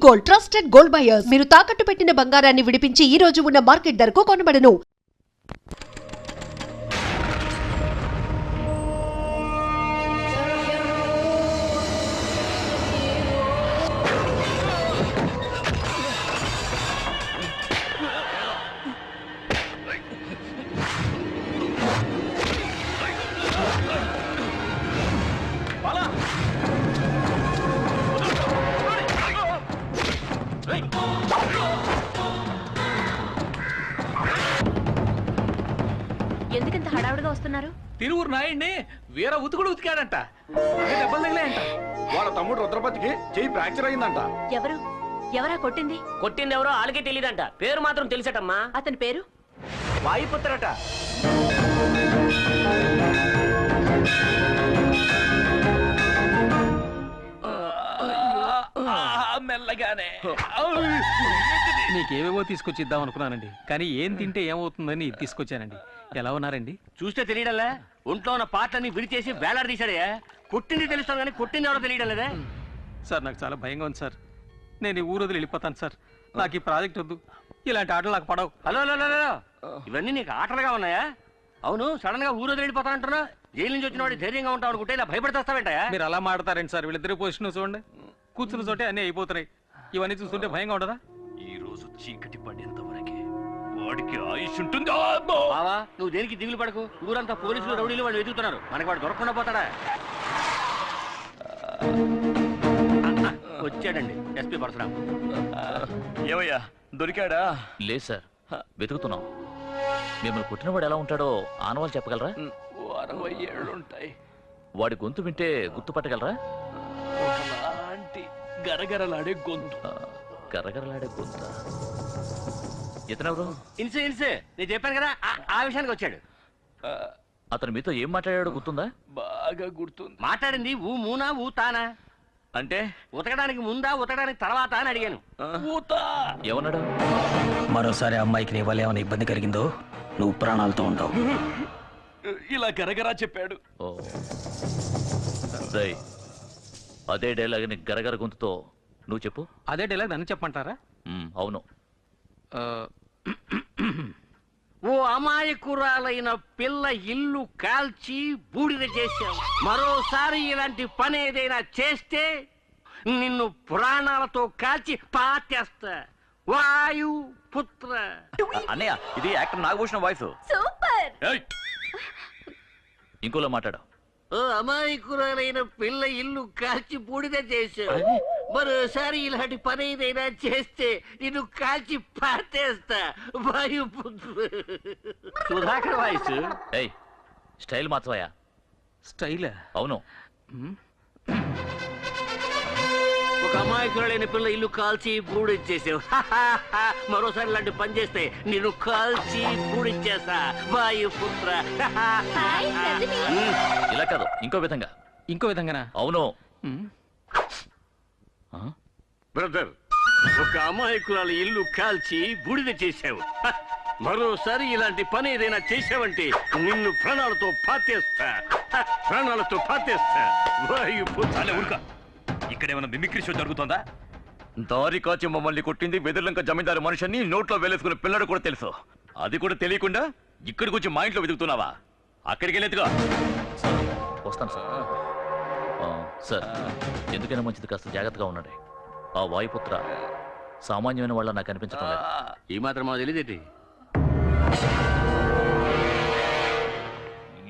Gold, trusted gold buyers. మీరు తాకట్టు పెట్టిన బంగారాన్ని విడిపించి ఈ రోజు ఉన్న మార్కెట్ ధరకు కొనబడను. ఎందుకంత హడావుడిగా వస్తున్నారు? తిరువురు నాయుడిని వీర ఉతుకుడు ఉతికాడంట. దెబ్బలు తగిలాయంట. వాళ్ళ తమ్ముడు రుద్రపతికి చెయ్యి ఫ్రాక్చర్ అయిందంట. ఎవరా కొట్టింది? కొట్టింది ఎవరో వాళ్ళకే తెలియదంట. పేరు మాత్రం తెలిసటమ్మా. అతని పేరు వాయుపుత్రట. మెల్లగానే నీకేవేవో తీసుకొచ్చి ఇద్దాం అనుకున్నానండి, కానీ ఏం తింటే ఏమవుతుందని తీసుకొచ్చానండి. ఎలా ఉన్నారండి? చూస్తే తెలియడలే. ఒంట్లో ఉన్న పాటలన్నీ విడిచేసి వేలాడ తీశాడే. కొట్టింది తెలుస్తాను కానీ కొట్టింది ఎవరో తెలియడం లేదే. సార్ నాకు చాలా భయంగా ఉంది సార్. నేను ఈ ఊరు వదిలి వెళ్ళిపోతాను సార్. నాకు ఈ ప్రాజెక్ట్ వద్దు. ఇలాంటి ఆటలు నాకు పడవు. హలో హలో హలో, ఇవన్నీ నీకు ఆటలుగా ఉన్నాయా? అవును, సడన్ గా ఊరు వదిలి వెళ్ళిపోతానంటున్నా. జైలు నుంచి వచ్చిన వాడు ధైర్యంగా ఉంటావు అనుకుంటే ఇలా భయపడతాస్తావేంటయా? మీరు అలా మాడతారండి సార్. వీళ్ళిద్దరి పొజిషన్ చూడండి. కూర్చున్న చోటే అన్నీ అయిపోతున్నాయి. ఇవన్నీ చూస్తుంటే భయంగా ఉండదా? ఈ రోజు చీకటి పడేంత వరకే వాడికి ఆయుష్ ఉంటుంది. బావా, నువ్వు దేనికి దిగులు పడకు. ఊరంతా పోలీసులు రౌడీలు వాళ్ళు వెతుకుతున్నారు. మనకి వాడు దొరకకుండా పోతాడా? వచ్చాడండి ఎస్పీ పరశురాం. ఏమయ్యా, దొరికాడా? లేదు సార్, వెతుకుతున్నాం. మిమ్మల్ని పుట్టినవాడు ఎలా ఉంటాడో ఆనవాళ్ళు చెప్పగలరా? 60 ఏళ్ళుంటాయి. వాడి గొంతు వింటే గుర్తుపట్టగలరా? ఒకలాంటి గరగరలాడే గొంతు. గరగరలాడే గొంత. ఇతనెవరు? ఇన్సే ఇన్సే, నేను చెప్పాను కదా, ఆ విషయానికి వచ్చాడు. అతను మీతో ఏం మాట్లాడాడో గుర్తుందా? బాగా గుర్తుంది. మాట్లాడింది ఊ మూనా ఊ తానా అంటే ఉతకడానికి ముందా ఉతకడానికి తర్వాత అని అడిగాను. ఏమన్నాడు? మరోసారి అమ్మాయికి నీ వల్ల ఏమైనా ఇబ్బంది కలిగిందో నువ్వు ప్రాణాలతో ఉండవు. ఇలా గరగరా చెప్పాడు. ఓ అదే డైలాగ్ని గరగర గొంతుతో నువ్వు చెప్పు. అదే డైలాగ్ నన్ను చెప్పమంటారా? అవును. ఓ అమాయకురాలైన పిల్ల ఇల్లు కాల్చి బూడిద చేశావు. మరోసారి ఇలాంటి పని ఏదైనా చేస్తే నిన్ను ప్రాణాలతో కాల్చి పాతేస్తా. వాయు పుత్ర. అన్నయ్య, ఇది యాక్టర్ నాగభూషణ వాయిస్. సూపర్. ఇంకోలా మాట్లాడు. ఓ అమాయకురాలైన పిల్ల ఇల్లు కాల్చి బూడిద చేశావు. మరోసారి ఇలాంటి పని ఏదైనా చేస్తే నిన్ను కాల్చి పాతేస్తా. వాయు పుత్ర. సుధాకర్ వాయిస్. ఏయ్, స్టైల్ మార్చవయ్యా. స్టైల్? అవును. ఒక అమాయకురాలైన పిల్ల ఇల్లు కాల్చి బూడిచ్చేసావు. మరోసారి ఇలాంటి పని చేస్తే నిన్ను కాల్చి బూడిచ్చేస్తా. వాయుపుత్ర. ఇలా కాదు, ఇంకో విధంగా. ఇంకో విధంగానా? అవును. బ్రదర్, ఒక అమాయకురాలు ఇల్లు కాల్చి బూడిద చేశావు. మరోసారి ఇలాంటి పని ఏదైనా చేశావంటే నిన్ను ప్రాణాలతో పాతేస్తా. ప్రాణాలతో పాతేస్తా. వాయుపుత్ర. ఊరుక. ఇక్కడేమైనా మిమిక్రీ షో జరుగుతుందా? దారి కాచి మమ్మల్ని కొట్టింది వెదుర్లంక జమీందారు మనుషుని నోట్లో వేలేసుకున్న పిల్లడు కూడా తెలుసు. అది కూడా తెలియకుండా ఇక్కడికి వచ్చి మా ఇంట్లో వెతుకుతున్నావా? అక్కడికి వెళ్ళేదిగా. వస్తాను సార్. సార్, ఎందుకైనా మంచిది కాస్త జాగ్రత్తగా ఉండండి. ఆ వాయుపుత్ర సామాన్యమైన వాళ్ళ నాకు అనిపించడం లేదు. ఈ మాత్రం మాకు తెలియదేంటి?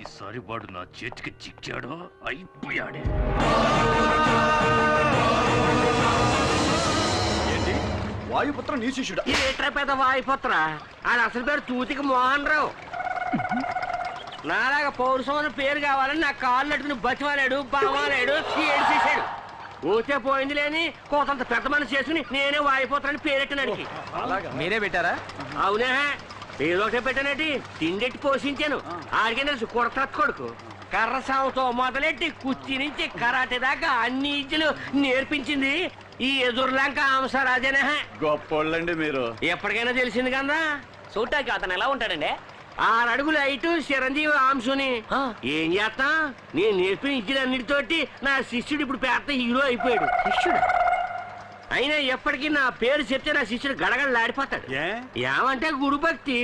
ఈసారి వాడు నా చేతికి చిక్కాడో అయిపోయాడే. ఏంటి, వాయుపుత్ర నీ శిష్యుడా? ఏట్రా పెద్ద వాయుపుత్ర? ఆయన అసలు పేరు తూతికి మోహన్ రావు. నాలాగా పౌరుషం అని పేరు కావాలని నా కాళ్ళు నట్టుకుని బతిమాలాడు, బామాలాడు, ఏడ్చేశాడు. పోతే పోయింది లేని కోతంత పెద్ద మనసు చేసుకుని నేనే వాయిపోతానని పేరెట్టినాడికి. మీరే పెట్టారా? అవునే, ఏదో ఒకటే పెట్టానండి. తిండెట్టి పోషించాను. ఆడికే తెలుసు కొడత కొడుకు. కర్ర సాగుతో మొదలెట్టి కుస్తీ నుంచి కరాటే దాకా అన్ని ఇజ్జలు నేర్పించింది ఈ ఎదురులంక అంశరాజనే. గొప్పోళ్ళండి మీరు. ఎప్పటికైనా తెలిసింది కదా. చూడటానికి అతను ఎలా ఉంటాడండి? 6 అడుగులు హైటు, చిరంజీవి అంశుని. ఏం చేస్తా, నేను నేర్పిన ఇజ్జలన్నిటితోటి నా శిష్యుడు ఇప్పుడు పెద్ద హీరో అయిపోయాడు. శిష్యుడు అయినా ఎప్పటికీ నా పేరు చెప్తే నా శిష్యుడు గడగడలాడిపోతాడు. ఏమంటే గురు భక్తి.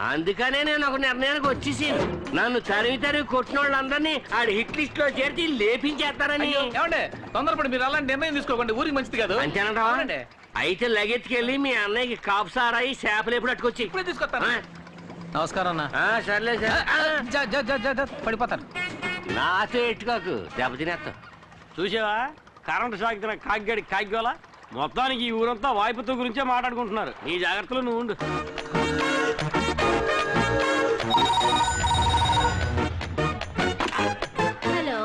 అందుకనే నేను ఒక నిర్ణయానికి వచ్చేసి నన్ను తరిమి కొట్టిన వాళ్ళందరినీ ఆడి హిట్ లిస్ట్ లో చేర్చి లేపించేస్తారని. ఏమంటే తొందరపడి మీరు అలాంటి నిర్ణయం తీసుకోకండి, ఊరికి మంచిది కాదు. అంతేనంటావా? అయితే లగెత్తుకెళ్ళి మీ అన్నయ్యకి కాపు సారాయి చేపలు ఎప్పుడు అట్టుకొచ్చి ఇప్పుడే తీసుకొస్తాను. నమస్కారం అన్న. సర్లే సార్. పడిపోతాను. నాతో ఎట్టుకోకు, దెబ్బతినేస్తా. చూసావా కరెంట్ షాక్ తిన కాగ్గాడి కాగ్యోలా. మొత్తానికి ఈ ఊరంతా వాయిపుతో గురించే మాట్లాడుకుంటున్నారు. నీ జాగ్రత్తలో నువ్వు ఉండు. హలో,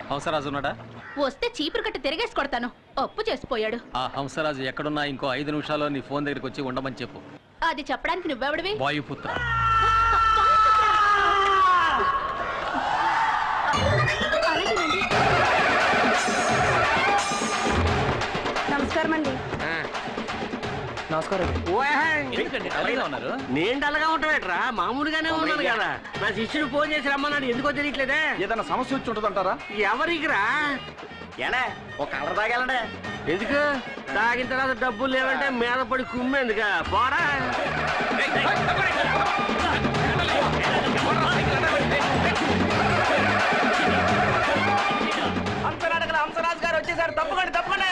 హంసరాజు ఉన్నాడా? వస్తే చీపురు కట్ట తిరిగేసి కొడతాను. అప్పు చేసిపోయాడు. ఆ హంసరాజు ఎక్కడున్నా ఇంకో 5 నిమిషాల్లో నీ ఫోన్ దగ్గరికి వచ్చి ఉండమని చెప్పు. అది చెప్పడానికి నువ్వెవడివి? వాయుపుత్ర. అలాగేనండి. నమస్కారం అండి. నమస్కారం. ఉన్నారు. నేను డల్గా ఉంటావేట్రా? మామూలుగానే ఉన్నాను కదా. నా శిష్యుడు ఫోన్ చేసి రమ్మన్నాడు, ఎందుకో తెలియట్లేదే. ఏదైనా సమస్య వచ్చి ఉంటుందంటారా? ఎవరికిరా? ఎడా ఒక కలర్ తాగాలడే. ఎందుకు? తాగిన తర్వాత డబ్బులు లేవంటే మీద పడి కుమ్మేందుక? పోరా. హంసరాజు గారు వచ్చేసారు. తప్పకండి తప్పకండి.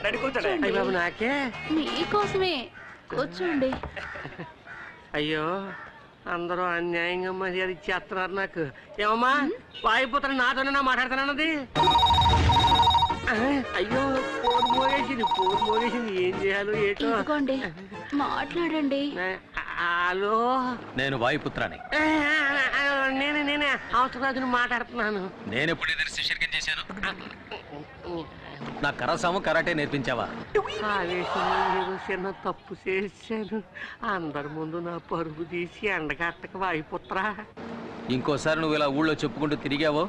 రెడీ కూర్చోండి. అయ్య బాబు, నాకే? మీకోసమే. కూర్చోండి. అయ్యో, అందరూ అన్యాయంగా మర్యాద ఇచ్చేస్తున్నారు నాకు. ఏమమ్మా, వాయిపోతాను నాతోనే మాట్లాడతానన్నది. అయ్యో, ఫోన్ మోగేసింది. ఏం చేయాలో ఏటో. ఇదిగోండి, మాట్లాడండి. హలో, నేను వాయుపుత్రాన్ని. నేనే అవసరాజును మాట్లాడుతున్నాను. నేను ఎప్పుడు ఎదురు శిష్యర్గం చేశాను. నా కరసాము కరాటే నేర్పించావా? ఆవేశంలో ఏదో చిన్న తప్పు చేశాను. అందరి ముందు నా పరుగు తీసి ఎండగట్టక వాయిపుత్రా. ఇంకోసారి నువ్వు ఇలా ఊళ్ళో చెప్పుకుంటూ తిరిగావో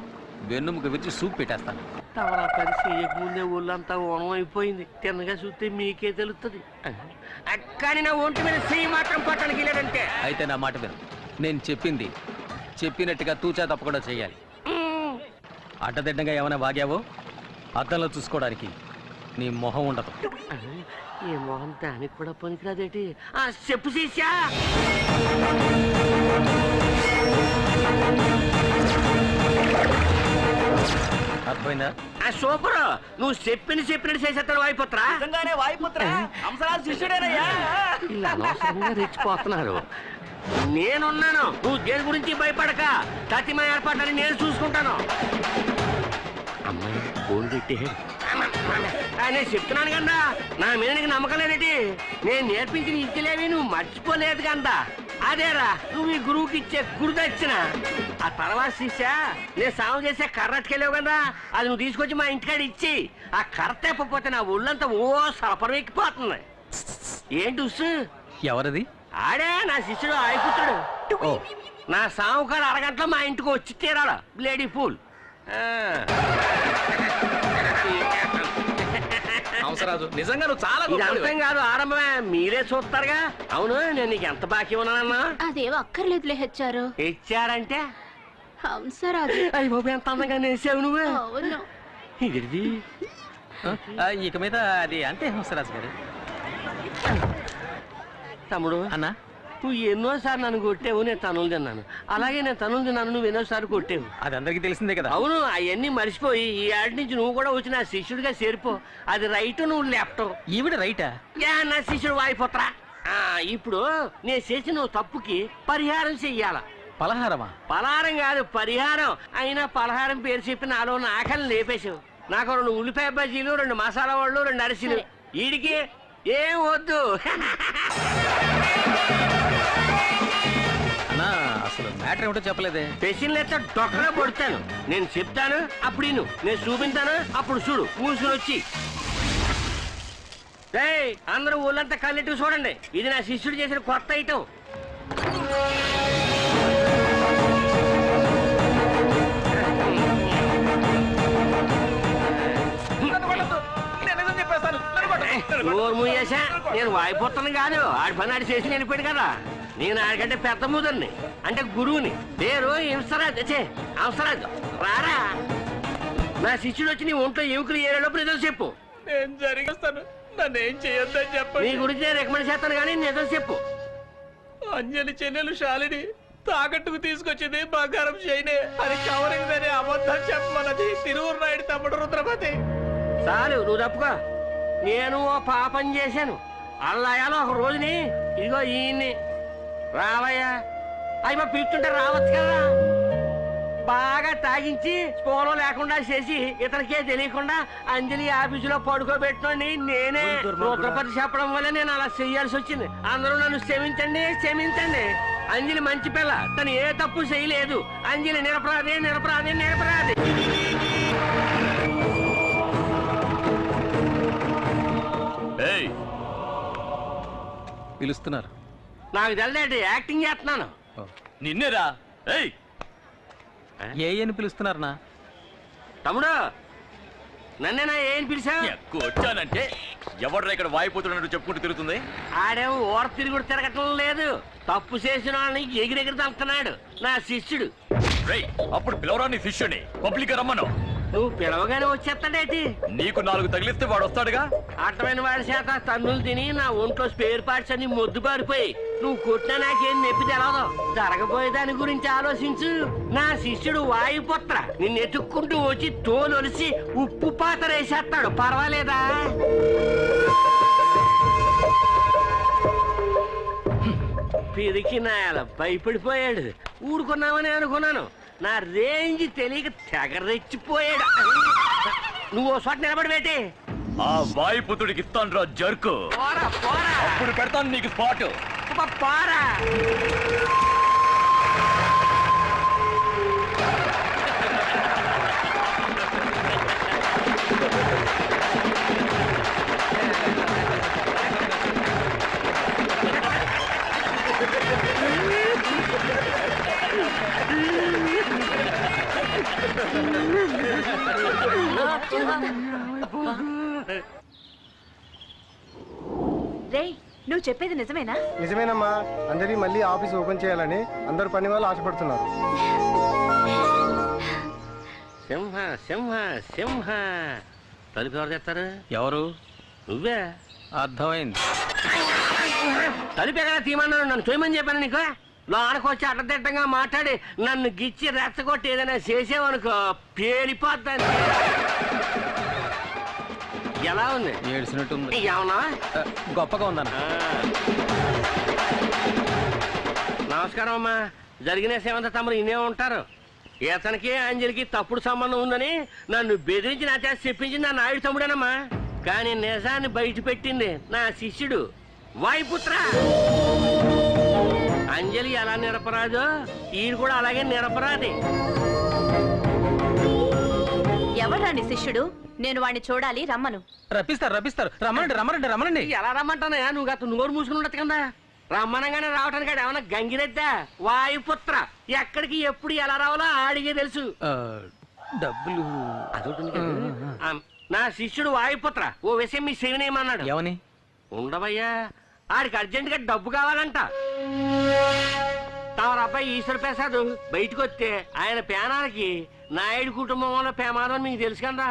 వెన్నుముక విరిచి సూప్ పెట్టేస్తాను. తవరా పని చేయకముందే ఊళ్ళంతా ఓనం అయిపోయింది. తిన్నగా చూస్తే మీకే తెలుస్తుంది. కానీ నా ఒంటి మీద చెయ్యి మాత్రం పట్టడానికి లేదంటే. అయితే నా మాట విను. నేను చెప్పినట్టుగా తూచా తప్పకుండా చేయాలి. అడ్డదిడ్డంగా ఏమైనా వాగావో అద్దంలో చూసుకోవడానికి నీ మొహం ఉండదు. ఏ మొహం దానికి కూడా పనికిరాదేటి? చెప్పు శిష్యా. అర్థమైందా? సూపర్. నువ్వు చెప్పినట్టు చేసేస్తాడు వాయిపుత్రా. నిజంగానే వాయుపుత్ర హంసరాజు శిష్యుడేనయ్యా. ఇలా అనవసరంగా రెచ్చిపోతున్నారు. నేనున్నాను, నువ్వు దేని గురించి భయపడక. తతిమ ఏర్పాట్లని నేను చూసుకుంటాను. అమ్మాయి ఫోన్ పెట్టి నేను చెప్తున్నాను కదా, నా మీద నీకు నమ్మకం లేదేటి? నేను నేర్పించిన ఇచ్చలేవి నువ్వు మర్చిపోలేదు కదా. అదేరా నువ్వు ఈ గురువుకి ఇచ్చే గురుదక్షిణ. ఆ తర్వాత శిష్య, నేను సాగు చేసే కర్ర అట్టుకెళ్ళావు కదా, అది నువ్వు తీసుకొచ్చి మా ఇంటికాడ ఇచ్చి ఆ కర్ర తెప్పపోతే నా ఒళ్ళంతా ఓ సలపరం ఎక్కిపోతుంది. ఏంటి ఉస్సు? ఎవరది? ఆడే నా శిష్యుడు ఆయుపుత్రుడు. ఓ, నా సావుకారు అరగంటలో మా ఇంటికి వచ్చి తీరాల బ్లేడీ ఫూల్. హంసరాజు నిజంగా నువ్వు చాలా ఇది అర్థం కాదు, ఆరంభమే. మీరే చూస్తారుగా. అవును, నేను నీకు ఎంత బాకీ ఉన్నానన్నా? అదేవో అక్కర్లేదులే హెచ్చారు. ఇచ్చారంటే హంసరాజు. అయ్యి బాబు, ఎంత అందంగా నేసావు నువ్వు. అవును. ఇది ఇక మీద అది అంతే హంసరాజు గారు. తమ్ముడు అన్నా, నువ్వు ఎన్నోసార్లు నన్ను కొట్టేవు, నేను తనులు తిన్నాను. అలాగే నేను తనులు తిన్నాను, నువ్వు ఎన్నోసార్లు కొట్టేవు. అది అందరికీ తెలిసిందే కదా. అవును, అవన్నీ మర్చిపోయి ఈ ఆడి నుంచి నువ్వు కూడా వచ్చి నా శిష్యుడిగా చేరిపో. అది రైట్, నువ్వు లెఫ్ట్. ఈవిడ రైటా? నా శిష్యుడు వాయిపోతరా. ఇప్పుడు నేను చేసిన తప్పుకి పరిహారం చెయ్యాల. పలహారమా? పలహారం కాదు, పరిహారం. అయినా పలహారం పేరు చెప్పి నాలో ఉన్న ఆకలిని లేపేశావు. నాకు 2 ఉల్లిపాయ బజ్జీలు, 2 మసాలా వాళ్ళు, 2 అరిసెలు. వీడికి ఏం వద్దు. అన్నా, అసలు మ్యాటర్ ఏమిటో చెప్పలేదే. పెసిన్లు ఎత్తే డొక్కలో పడుతాను. నేను చెప్తాను, అప్పుడు ఇను. నేను చూపించాను, అప్పుడు చూడు. మూసుకుని వచ్చి అందరూ ఊళ్ళంతా కళ్ళెట్టు చూడండి. ఇది నా శిష్యుడు చేసిన కొత్త ఐటమ్. నేను వాయిపోతాను కాదు, ఆడి పని ఆడి చేసి వెళ్ళిపోయాడు కదా. నేను ఆడికంటే పెద్ద ముదర్ని, అంటే గురువుని. పేరు హంసరాజు. రారా నా శిష్యుడు వచ్చి నీ ఒంట్లో ఎముకలు ఏరేటప్పుడు నిజం చెప్పు. నేను జరిగిస్తాను, నన్ను ఏం చేయొద్దని నీ చెప్పండి. గురించి నేను రికమెండ్ చేస్తాను కానీ నిజం చెప్పు. అంజలి చెల్లెలు శాలిని తాకట్టుకు తీసుకొచ్చింది బంగారం చేయనే అది కవరింగ్ అనే అబద్ధం చెప్పమన్నది తిరువురు నాయుడు తమ్ముడు రుద్రపతి. చాలు నువ్వు తప్పుకో. నేను ఓ పాపం చేశాను. అల్లాయాలో ఒక రోజుని ఇదిగో ఈయన్ని రావయ్యా అయ్యో పిలుస్తుంటే రావచ్చు కదా. బాగా తాగించి స్పోలో లేకుండా చేసి ఇతనికే తెలియకుండా అంజలి ఆఫీసులో పడుకోబెట్టుకోండి నేనే రుద్రపతి చెప్పడం వల్ల నేను అలా చెయ్యాల్సి వచ్చింది. అందరూ నన్ను క్షమించండి క్షమించండి. అంజలి మంచి పిల్ల, తను ఏ తప్పు చేయలేదు. అంజలి నిరపరాధి నిరపరాధి నిరపరాధి. పిలుస్తున్నారు. నాకు తెలియదు యాక్టింగ్ చేస్తున్నాను. నిన్నేరా. ఏయ్ ఏ అని పిలుస్తున్నారు నా తమ్ముడు నన్నేనా ఏం పిలిచా? వచ్చానంటే ఎవడ్రా ఇక్కడ వాయిపోతున్నట్టు చెప్పుకుంటూ తిరుగుతుంది? ఆడేమో ఓర తిరుగుడు తిరగటం లేదు. తప్పు చేసిన వాళ్ళని ఎగిరెగిరి తలుపుతున్నాడు నా శిష్యుడు. రేయ్, అప్పుడు పిలవరా నీ శిష్యుని? పబ్లిక్ రమ్మను. నువ్వు పిలవగానే వచ్చేస్తాడేటి? నీకు 4 తగిలిస్తే వాడు వస్తాడుగా. అర్థమైన వాడి చేత తన్నులు తిని నా ఒంట్లో స్పేర్ పార్ట్స్ అన్ని మొద్దు పారిపోయి నువ్వు కొట్టినా నాకేం నొప్పి తెలవదు. జరగబోయే దాని గురించి ఆలోచించు. నా శిష్యుడు వాయుపుత్ర నిన్ను ఎత్తుక్కుంటూ వచ్చి తోలొలిసి ఉప్పు పాత్ర వేసేస్తాడు. పర్వాలేదా? పిరికి నాయాల భయపడిపోయాడు. ఊరుకున్నామని అనుకున్నాను. నా రేంజ్ తెలియక తెగ రెచ్చిపోయాడు. నువ్వు చోట నిలబడి పెట్టి ఆ వాయుపుత్రుడికి ఇస్తాను రా జర్కు. పోరా పోరా అప్పుడు పెడతాను నీకు స్పాట్. పోరా. రేయ్, నువ్వు చెప్పేది నిజమేనా? నిజమేనమ్మా. అంజలి మళ్ళీ ఆఫీస్ ఓపెన్ చేయాలని అందరు పని వాళ్ళు ఆశపడుతున్నారు. సింహ సింహ సింహ. తలుపు ఎవరు తెస్తారు? ఎవరు? నువ్వే. అర్థమైంది. తలుపు ఎక్కడ తీయమన్నాను? నన్ను చేయమని చెప్పాను నీకు. లోనకు వచ్చి అడ్డదిడ్డంగా మాట్లాడి నన్ను గిచ్చి రెచ్చగొట్టి ఏదైనా చేసేవనుకో పేలిపోద్దాన్ని. ఎలా ఉంది? ఏడ్చినట్టుంది. ఏమన్నా గొప్పగా ఉందన్న. నమస్కారం అమ్మా. జరిగిన సేవంతా తమరు ఇన్నే ఉంటారు. ఇతనికి అంజలికి తప్పుడు సంబంధం ఉందని నన్ను బెదిరించి నా చేత చెప్పించింది నా నాయుడు తమ్ముడేనమ్మా. కానీ నిజాన్ని బయట పెట్టింది నా శిష్యుడు వాయుపుత్ర. అంజలి ఎలా నిరపరాదో ఈయన కూడా అలాగే నిరపరాది. ఎవరా నీ శిష్యుడు? నేను వాడిని చూడాలి, రమ్మను. రప్పిస్తారు రప్పిస్తారు. రమ్మనండి రమ్మనండి రమ్మనండి. ఎలా రమ్మంటానయా? నువ్వు గత నోరు మూసుకుని ఉండదు కదా. రమ్మనగానే రావటానికి ఏమన్నా గంగిరెద్దా? వాయుపుత్ర ఎక్కడికి ఎప్పుడు ఎలా రావాలో ఆడిగే తెలుసు. డబ్బులు అదొకటి. నా శిష్యుడు వాయుపుత్ర ఓ విషయం మీ శివనేమన్నాడు. ఏమని? ఉండవయ్యా, ఆడికి అర్జెంట్ గా డబ్బు కావాలంట. తమరు అబ్బాయి ఈశ్వర ప్రసాద్ బయటకు వస్తే ఆయన పేనానికి నాయుడు కుటుంబంలో ప్రమాదం మీకు తెలుసు కదా.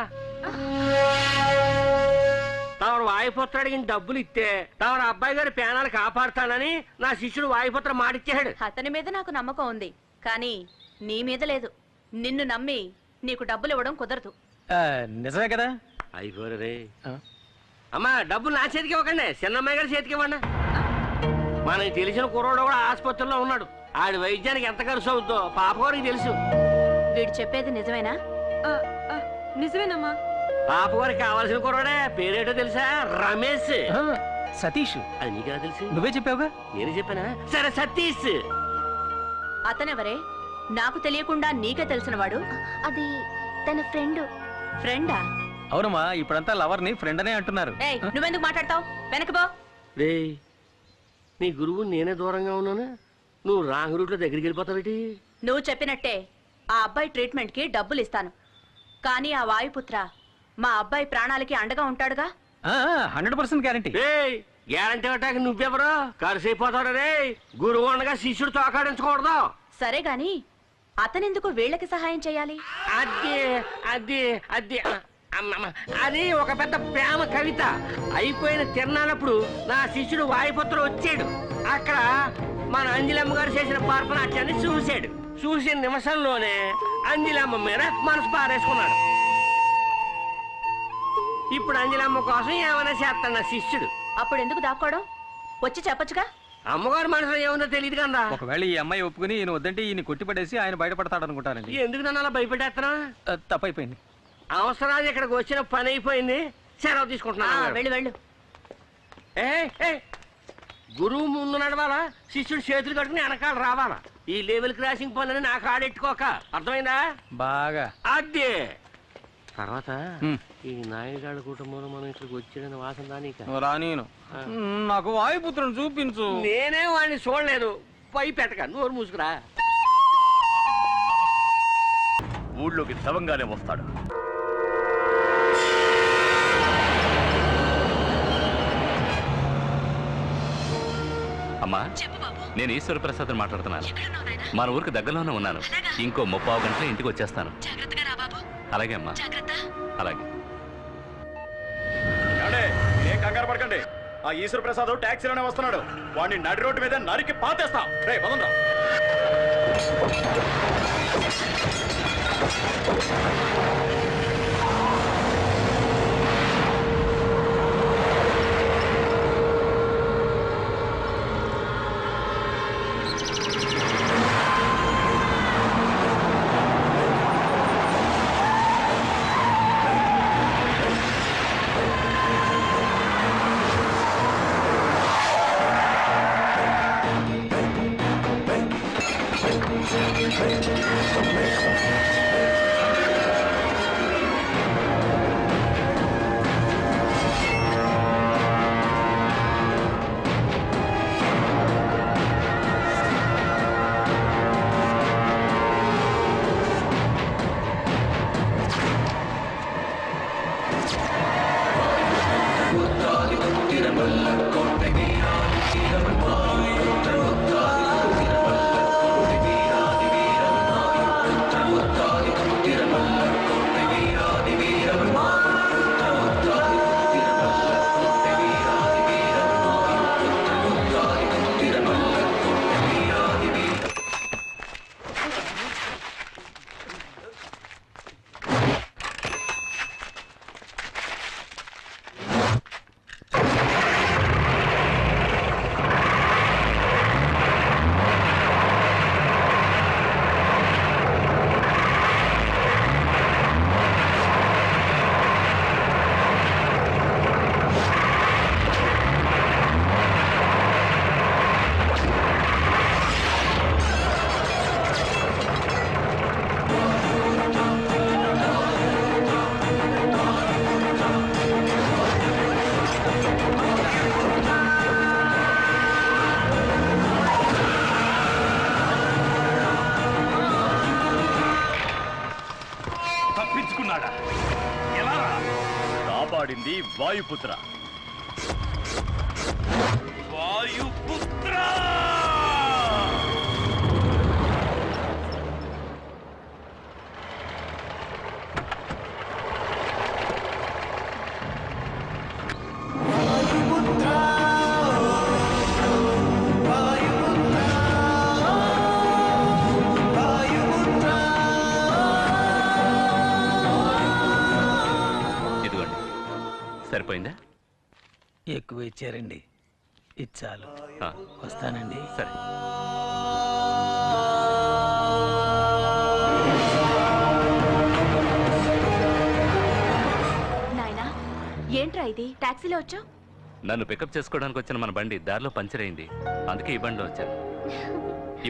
తమరు వాయుపుత్రుడికి డబ్బులు ఇస్తే తమరు అబ్బాయి గారి పేనాలు కాపాడుతానని నా శిష్యుడు వాయుపుత్ర మాటిచ్చాడు. అతని మీద నాకు నమ్మకం ఉంది, కానీ నీ మీద లేదు. నిన్ను నమ్మి నీకు డబ్బులు ఇవ్వడం కుదరదు. నిజమే కదా? అయిపోరే. అమ్మా, డబ్బులు నా చేతికి ఇవ్వకండి, చిన్నమ్మాయి గారి చేతికి ఇవ్వండి. మనకి తెలిసిన కుర్రోడు కూడా ఆసుపత్రిలో ఉన్నాడు. ఆడి వైద్యానికి ఎంత ఖర్చు అవుతుందో పాపగారికి తెలుసు. వీడు చెప్పేది నిజమేనా? నిజమేనమ్మా. పాపగారికి కావాల్సిన కుర్రోడే. పేరేటో తెలుసా? రమేష్. సతీష్. అది నీకెలా తెలుసు? నువ్వే చెప్పావుగా. నేను చెప్పానా? సరే, సతీష్. అతనెవరే? నాకు తెలియకుండా నీకే తెలిసినవాడు? అది తన ఫ్రెండ్. ఫ్రెండా? అవునమ్మా, ఇప్పుడంతా లవర్ ని ఫ్రెండ్ అనే అంటున్నారు. ఏయ్, నువ్వెందుకు మాట్లాడతావు? వెనకబో. రే, నీ గురువు నేనే దూరంగా ఉన్నాను, నువ్వు రాంగ్ రూట్ లో దగ్గరికి వెళ్ళిపోతావేటి? నువ్వు చెప్పినట్టే ఆ అబ్బాయి ట్రీట్మెంట్ కి డబ్బులు ఇస్తాను, కానీ ఆ వాయుపుత్ర మా అబ్బాయి ప్రాణాలకి అండగా ఉంటాడుగా. 100% గ్యారంటీ. గ్యారంటీ అట్టాక నువ్వెవరో కలిసి అయిపోతాడు. రే, గురువు ఉండగా శిష్యుడు తోకాడించకూడదు. సరే గాని అతనెందుకు వీళ్ళకి సహాయం చేయాలి? అది అది అది అమ్మమ్మ, అది ఒక పెద్ద ప్రేమ కవిత. అయిపోయిన తిరణాలప్పుడు నా శిష్యుడు వాయుపుత్రుడు వచ్చాడు. అక్కడ మన అంజలమ్మ గారు చేసిన పార్పనాట్యాన్ని చూశాడు. చూసిన నిమిషంలోనే అంజలమ్మ మీద మనసు పారేసుకున్నాడు. ఇప్పుడు అంజలమ్మ కోసం ఏమైనా చేస్తాడు నా శిష్యుడు. అప్పుడు ఎందుకు దాక్కోవడం? వచ్చి చెప్పొచ్చుగా. అమ్మగారు మనసులో ఏముందో తెలియదు కదా. ఒకవేళ ఈ అమ్మాయి ఒప్పుకుని ఈయన వద్దంటే ఈయన కొట్టిపడేసి ఆయన బయటపడతాడు అనుకుంటానండి. ఎందుకు నన్ను అలా భయపెట్టేస్తున్నా? తప్పైపోయింది. అవసరాలు ఇక్కడికి వచ్చిన పని అయిపోయింది. సెలవు తీసుకుంటున్నా. వెళ్ళు వెళ్ళు. గురువు ముందు నడవాలా, శిష్యుడు చేతులు కట్టుకుని వెనకాల రావాలా. ఈ లెవెల్ క్రాసింగ్ పనులని నాకు ఆడెట్టుకోక. అర్థమైందా? బాగా. అదే తర్వాత ఈ నాయుడు కుటుంబంలో మనం ఇక్కడికి వచ్చిన వాసన దానికి రానీను. నాకు వాయుపుత్రుని చూపించు. నేనే వాడిని చూడలేదు. పై పెట్టక నోరు మూసుకురా. ఊళ్ళోకి సవంగానే వస్తాడు. అమ్మా, నేను ఈశ్వర ప్రసాద్ మాట్లాడుతున్నాను. మన ఊరికి దగ్గరలోనే ఉన్నాను. ఇంకో 30 గంటల ఇంటికి వచ్చేస్తాను. అలాగే అమ్మా, అలాగే. ఏం కంగారు పడకండి. ఆ ఈశ్వర ప్రసాద్ టాక్సీలోనే వస్తున్నాడు. వాడిని నడి రోడ్డు మీద నరికి పాతేస్తాం. రే పదంరా. తప్పించుకున్నాడా? ఎలా? కాపాడింది వాయుపుత్ర. వాయుపుత్ర! సరిపోయిందా? ఎక్కువ ఇచ్చారండి. ఇచ్చాలు. వస్తానండి. సరే. నాయనా, ఏంట్రా ఇది? టాక్సీలో వచ్చావు? నన్ను పికప్ చేసుకోవడానికి వచ్చిన మన బండి దారిలో పంచర్ అయింది. అందుకే ఈ బండిలో వచ్చాను.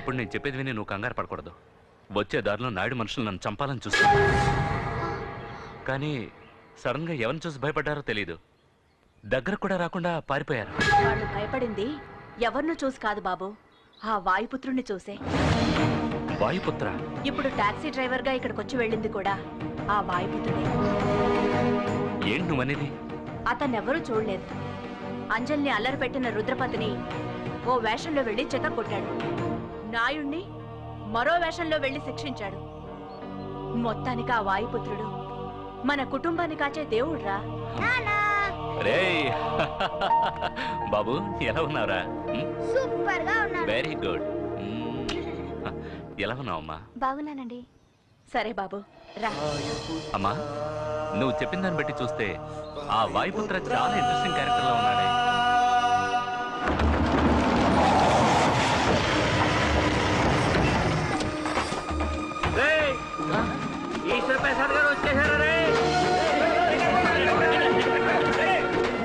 ఇప్పుడు నేను చెప్పేది విని నువ్వు కంగారు పడకూడదు. వచ్చే దారిలో నాయుడు మనుషులు నన్ను చంపాలని చూస్తున్నారు. కానీ సడన్ గా ఎవరిని చూసి భయపడ్డారో తెలీదు. దగ్గర కూడా రాకుండా పారిపోయారు. వాళ్ళు భయపడింది ఎవరినో చూసి కాదు బాబు, ఆ వాయుపుత్రుణ్ణి చూసే. వాయుపుత్ర? ఇప్పుడు టాక్సీ డ్రైవర్ గా ఇక్కడికి వచ్చి వెళ్ళింది కూడా ఆ వాయుపుత్రుడే. ఏంటి నువ్వనేది? అతన్నెవరూ చూడలేదు. అంజల్ని అల్లరి పెట్టిన రుద్రపతిని ఓ వేషంలో వెళ్ళి చెత్త కొట్టాడు. నాయుణ్ణి మరో వేషంలో వెళ్లి శిక్షించాడు. మొత్తానికి ఆ వాయుపుత్రుడు మన కుటుంబాన్ని కాచే దేవుడ్రా. రేయ్ బాబు ఎలా ఉన్నావురా? సూపర్ గా ఉన్నాను. Very good. ఎలా ఉన్నావమ్మా? బాగున్నానండి. సరే బాబు రా. అమ్మా నువ్వు చెప్పిన దాన్ని బట్టి చూస్తే ఆ వాయుపుత్ర చాలా ఇంట్రెస్టింగ్ క్యారెక్టర్ లో ఉన్నాడే. ఈశ్వర ప్రసాద్ గారు వచ్చేసారా?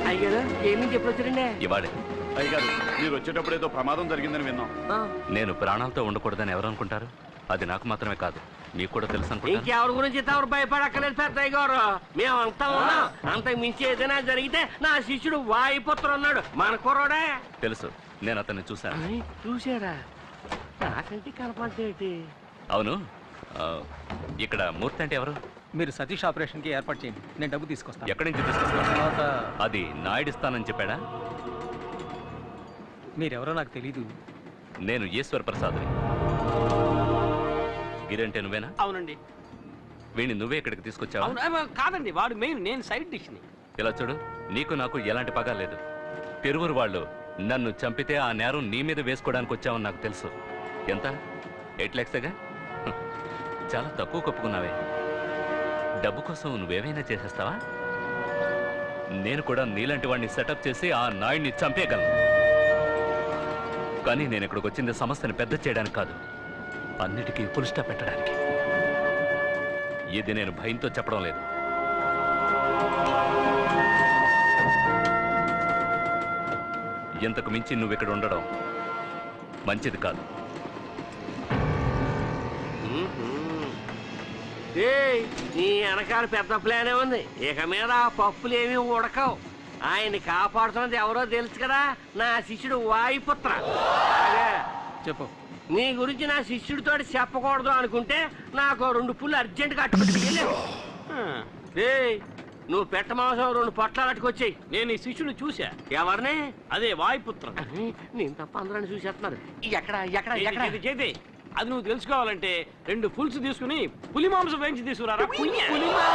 అయ్యారు ఏమి ఎప్పుడు వచ్చారండి? ఇవాడే. అయ్యగారు మీరు వచ్చేటప్పుడు ఏదో ప్రమాదం జరిగిందని విన్నాం. నేను ప్రాణాలతో ఉండకూడదని ఎవరు అనుకుంటారు? అది నాకు మాత్రమే కాదు, మీకు కూడా తెలుసు అనుకుంటా. ఇంకెవరి గురించి తవరు భయపడక్కలేదు పెద్దయ్య గారు. మేమంతా ఉన్నాం. అంతకు మించి ఏదైనా జరిగితే నా శిష్యుడు వాయుపుత్ర ఉన్నాడు. మన కుర్రోడే. తెలుసు, నేను అతన్ని చూశాను. చూసారా? నాకంటే కనపడేటి. అవును, ఇక్కడ మూర్తి అంటే ఎవరు? మీరు సతీష్ ఆపరేషన్కి ఏర్పాటు చేయండి, నేను డబ్బు తీసుకొస్తాను. ఎక్కడి నుంచి తీసుకొస్తాను? తర్వాత అది నాయుడిస్తానని చెప్పాడా? మీరెవరో నాకు తెలీదు. నేను ఈశ్వర్ ప్రసాద్ని. గిరంటే నువ్వేనా? అవునండి. వీడిని నువ్వే ఇక్కడికి తీసుకొచ్చావా? కాదండి, వాడు మెయిన్, నేను సైడ్ డిష్ని. ఇలా చూడు, నీకు నాకు ఎలాంటి పగ లేదు. తిరువురు వాళ్ళు నన్ను చంపితే ఆ నేరం నీ మీద వేసుకోవడానికి వచ్చావని నాకు తెలుసు. ఎంత? 8 lakhsగా? చాలా తక్కువ కప్పుకున్నావే. డబ్బు కోసం నువ్వేమైనా చేసేస్తావా? నేను కూడా నీలాంటి వాడిని సెటప్ చేసి ఆ నాయుడిని చంపేయగలను. కానీ నేను ఇక్కడికి వచ్చింది సమస్యను పెద్ద చేయడానికి కాదు, అన్నిటికీ ఫుల్ స్టాప్ పెట్టడానికి. ఇది నేను భయంతో చెప్పడం లేదు. ఇంతకు మించి నువ్వు ఇక్కడ ఉండడం మంచిది కాదు. నీ వెనకాల పెద్ద ప్లానే ఉంది. ఇక మీద ఆ పప్పులు ఏమీ ఉడకవు. ఆయన్ని కాపాడుతున్నది ఎవరో తెలుసు కదా, నా శిష్యుడు వాయుపుత్ర. చెప్పు. నీ గురించి నా శిష్యుడితో చెప్పకూడదు అనుకుంటే నాకు 2 పుల్లు అర్జెంట్ గా అట్టుకొచ్చి నువ్వు పెట్ట మాంసం 2 పొట్లాలు అట్టుకొచ్చాయి. నేను ఈ శిష్యుని చూసా. ఎవరిని? అదే వాయుపుత్ర. నేను తప్ప అందరూ చూసేస్తున్నారు. ఎక్కడ ఎక్కడ ఎక్కడ చేతి అది నువ్వు తెలుసుకోవాలంటే 2 ఫుల్స్ తీసుకుని పులి మాంసం వేయించి తీసుకురారా. పులి మాంసమా?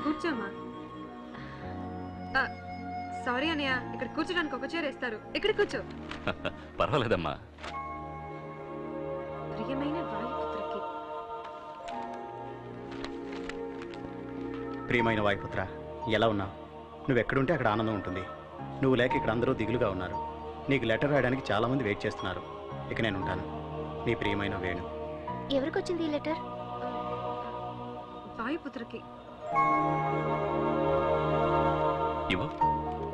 కూర్చోమ్మా. సారీ అన్నయ్య, ఇక్కడ కూర్చోడానికి ఒక చైర్ వేస్తారు. ఇక్కడ కూర్చో. పర్వాలేదమ్మా. ప్రియమైన వాయుపుత్రకి. ప్రియమైన వాయుపుత్ర, ఎలా ఉన్నావు? నువ్వెక్కడుంటే అక్కడ ఆనందం ఉంటుంది. నువ్వు లేక ఇక్కడ అందరూ దిగులుగా ఉన్నారు. నీకు లెటర్ రాయడానికి చాలామంది వెయిట్ చేస్తున్నారు. ఇక నేను ఉంటాను. నీ ప్రియమైన వేణు. ఎవరికి వచ్చింది ఈ లెటర్? వాయుపుత్రకి. ఇవ్వు.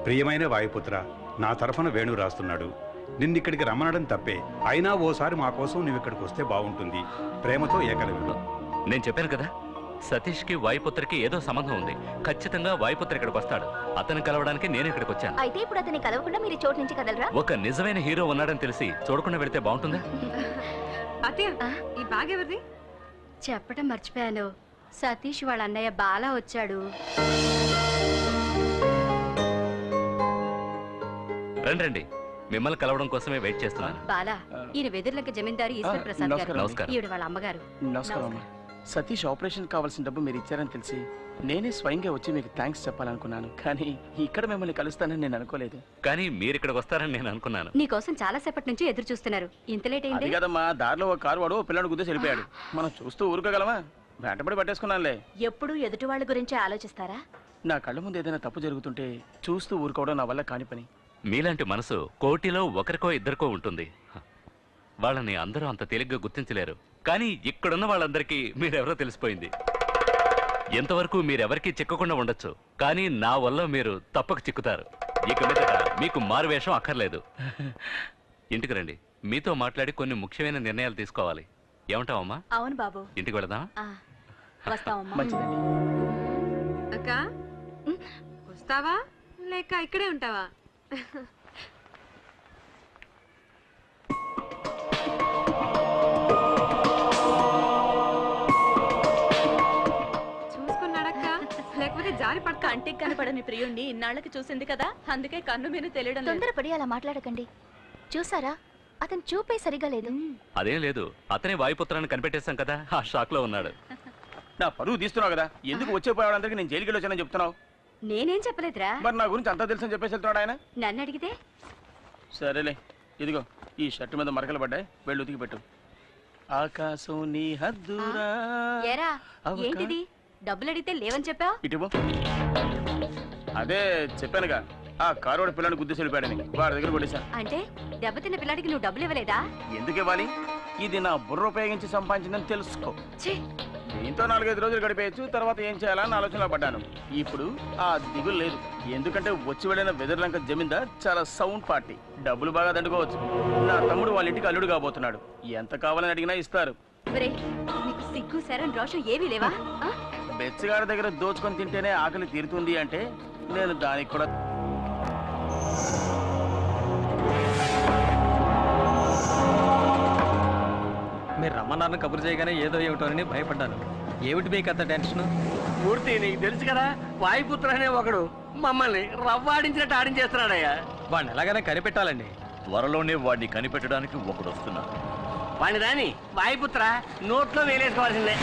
ప్రియమైన వాయుపుత్ర, నా తరఫున వేణు రాస్తున్నాడు. నిన్నిక్కడికి రమ్మనడం తప్పే, అయినా ఓసారి మా కోసం నువ్వు ఇక్కడికి వస్తే బాగుంటుంది. ప్రేమతో ఏకలవ్యుడు. నేను చెప్పాను కదా, సతీష్కి వాయుపుత్రకి ఏదో సంబంధం ఉంది. ఖచ్చితంగా వాయుపుత్ర ఇక్కడికి వస్తాడు. అతన్ని కలవడానికి నేను ఇక్కడికి వచ్చాను. అయితే ఇప్పుడు అతన్ని కలవకుండా మీరు చోటు నుంచి కదలరా? ఒక నిజమైన హీరో ఉన్నాడని తెలిసి చూడకుండా వెళితే బాగుంటుందా? అత్తయ్య, ఈ బ్యాగ్ ఎవరిది? చెప్పడం మర్చిపోయాను. సతీష్ వాళ్ళ అన్నయ్య బాలా వచ్చాడు. రండి రండి, మిమ్మల్ని కలవడం కోసమే వెయిట్ చేస్తున్నాను. బాలా, ఈయన వెదుర్లంక జమీందారు ఈశ్వర్ ప్రసాద్ గారు. నమస్కారం. ఈవిడ వాళ్ళ అమ్మగారు. నమస్కారం. సతీష్ ఆపరేషన్ కావాల్సిన డబ్బు మీరు ఇచ్చారని తెలిసి నేనే స్వయంగా వచ్చి మీకు థ్యాంక్స్ చెప్పాలనుకున్నాను. కానీ ఇక్కడ మిమ్మల్ని కలుస్తానని నేను అనుకోలేదు. కానీ మీరు ఇక్కడికి వస్తారని నేను అనుకున్నాను. నీకోసం చాలా సేపటి నుంచి ఎదురు చూస్తున్నారు. ఇంత లేట్ అయింది. అది కదమ్మా, దారిలో ఒక కారు వాడు పిల్లడు గుద్దేసి వెళ్ళిపోయాడు. మనం చూస్తూ ఊరుకోగలమా? వెంటబడి పట్టేసుకున్నానులే. ఎప్పుడూ ఎదుటి వాళ్ళ గురించే ఆలోచిస్తారా? నా కళ్ళ ముందు ఏదైనా తప్పు జరుగుతుంటే చూస్తూ ఊరుకోవడం నా వల్ల కాని పని. మీలాంటి మనసు కోటిలో ఒకరికో ఇద్దరికో ఉంటుంది. వాళ్ళని అందరూ అంత తేలిగ్గా గుర్తించలేరు. కానీ ఇక్కడున్న వాళ్ళందరికీ మీరెవరో తెలిసిపోయింది. ఎంతవరకు మీరెవరికీ చిక్కకుండా ఉండొచ్చు, కానీ నా వల్ల మీరు తప్పక చిక్కుతారు. ఇక మీదట మీకు మారువేషం అక్కర్లేదు. ఇంటికి రండి, మీతో మాట్లాడి కొన్ని ముఖ్యమైన నిర్ణయాలు తీసుకోవాలి. ఏమంటావమ్మా? అవును బాబు. ఇంటికి వెళదామా? వస్తామమ్మా. మంచిదండి. అక్క, వస్తావా లేక ఇక్కడే ఉంటావా? జారి పడతా. కంటికి కనపడని ప్రియుణ్ణి ఇన్నాళ్ళకి చూసింది కదా, అందుకే కన్ను మీద తెలియడం లేదు. తొందరపడి అలా మాట్లాడకండి. చూసారా, అతను చూపే సరిగా లేదు. అదేం లేదు, అతనే వాయుపుత్రాన్ని కనిపెట్టేశాం కదా, ఆ షాక్ లో ఉన్నాడు. నా పరువు తీస్తున్నావు కదా, ఎందుకు వచ్చే పోయేవాళ్ళందరికీ నేను జైలుకి వచ్చానని చెప్తున్నావు? నేనేం చెప్పలేదురా. మరి నా గురించి అంతా తెలుసని చెప్పేసి వెళ్తున్నాడు ఆయన. నన్ను అడిగితే సరేలే, ఇదిగో ఈ షర్టు మీద మరకలు పడ్డాయి, వెళ్ళి ఉతికి పెట్టు. ఆకాశం నీ హద్దురా. ఏరా ఏంటిది? డబ్బులు అడిగితే లేవని చెప్పావు. ఇటువో. అదే చెప్పానుగా, ఆ కారోడు పిల్లని గుద్దేసి వెళ్ళిపోయాడని, వాడి దగ్గర కొట్టేశా. అంటే దెబ్బతిన్న పిల్లాడికి నువ్వు డబ్బులు ఇవ్వలేదా? ఎందుకు ఇవ్వాలి? ఇది నా బుర్ర ఉపయోగించి సంపాదించిందని తెలుసుకో. దీంతో 4-5 రోజులు గడిపేయచ్చు, తర్వాత ఏం చేయాలని ఆలోచనలో పడ్డాను. ఇప్పుడు ఆ దిగులు లేదు, ఎందుకంటే వచ్చి వెళ్ళిన వెదర్లంక జమీందార్ చాలా సౌండ్ పార్టీ, డబ్బులు బాగా దండుకోవచ్చు. నా తమ్ముడు వాళ్ళ ఇంటికి అల్లుడు కాబోతున్నాడు, ఎంత కావాలని అడిగినా ఇస్తారు. నీకు సిగ్గు శరం రోషం ఏమీ లేవా? బెచ్చగాడి దగ్గర దోచుకొని తింటేనే ఆకలి తీరుతుంది అంటే నేను దానికి కూడా. మీరు రమ్మన్నారని కబురు చేయగానే ఏదో ఏమిటోనని భయపడ్డాను. ఏమిటి మీకు అంత టెన్షన్? మూర్తి, నీకు తెలుసు కదా, వాయుపుత్ర అనే ఒకడు మమ్మల్ని రవ్వాడించినట్టు ఆడించేస్తున్నాడయ్యా. వాడిని ఎలాగైనా కనిపెట్టాలండి. త్వరలోనే వాడిని కనిపెట్టడానికి ఒకడు వస్తున్నాడు. వాడిని రాని వాయుపుత్ర నోట్లో వేలేసుకోవాల్సిందే.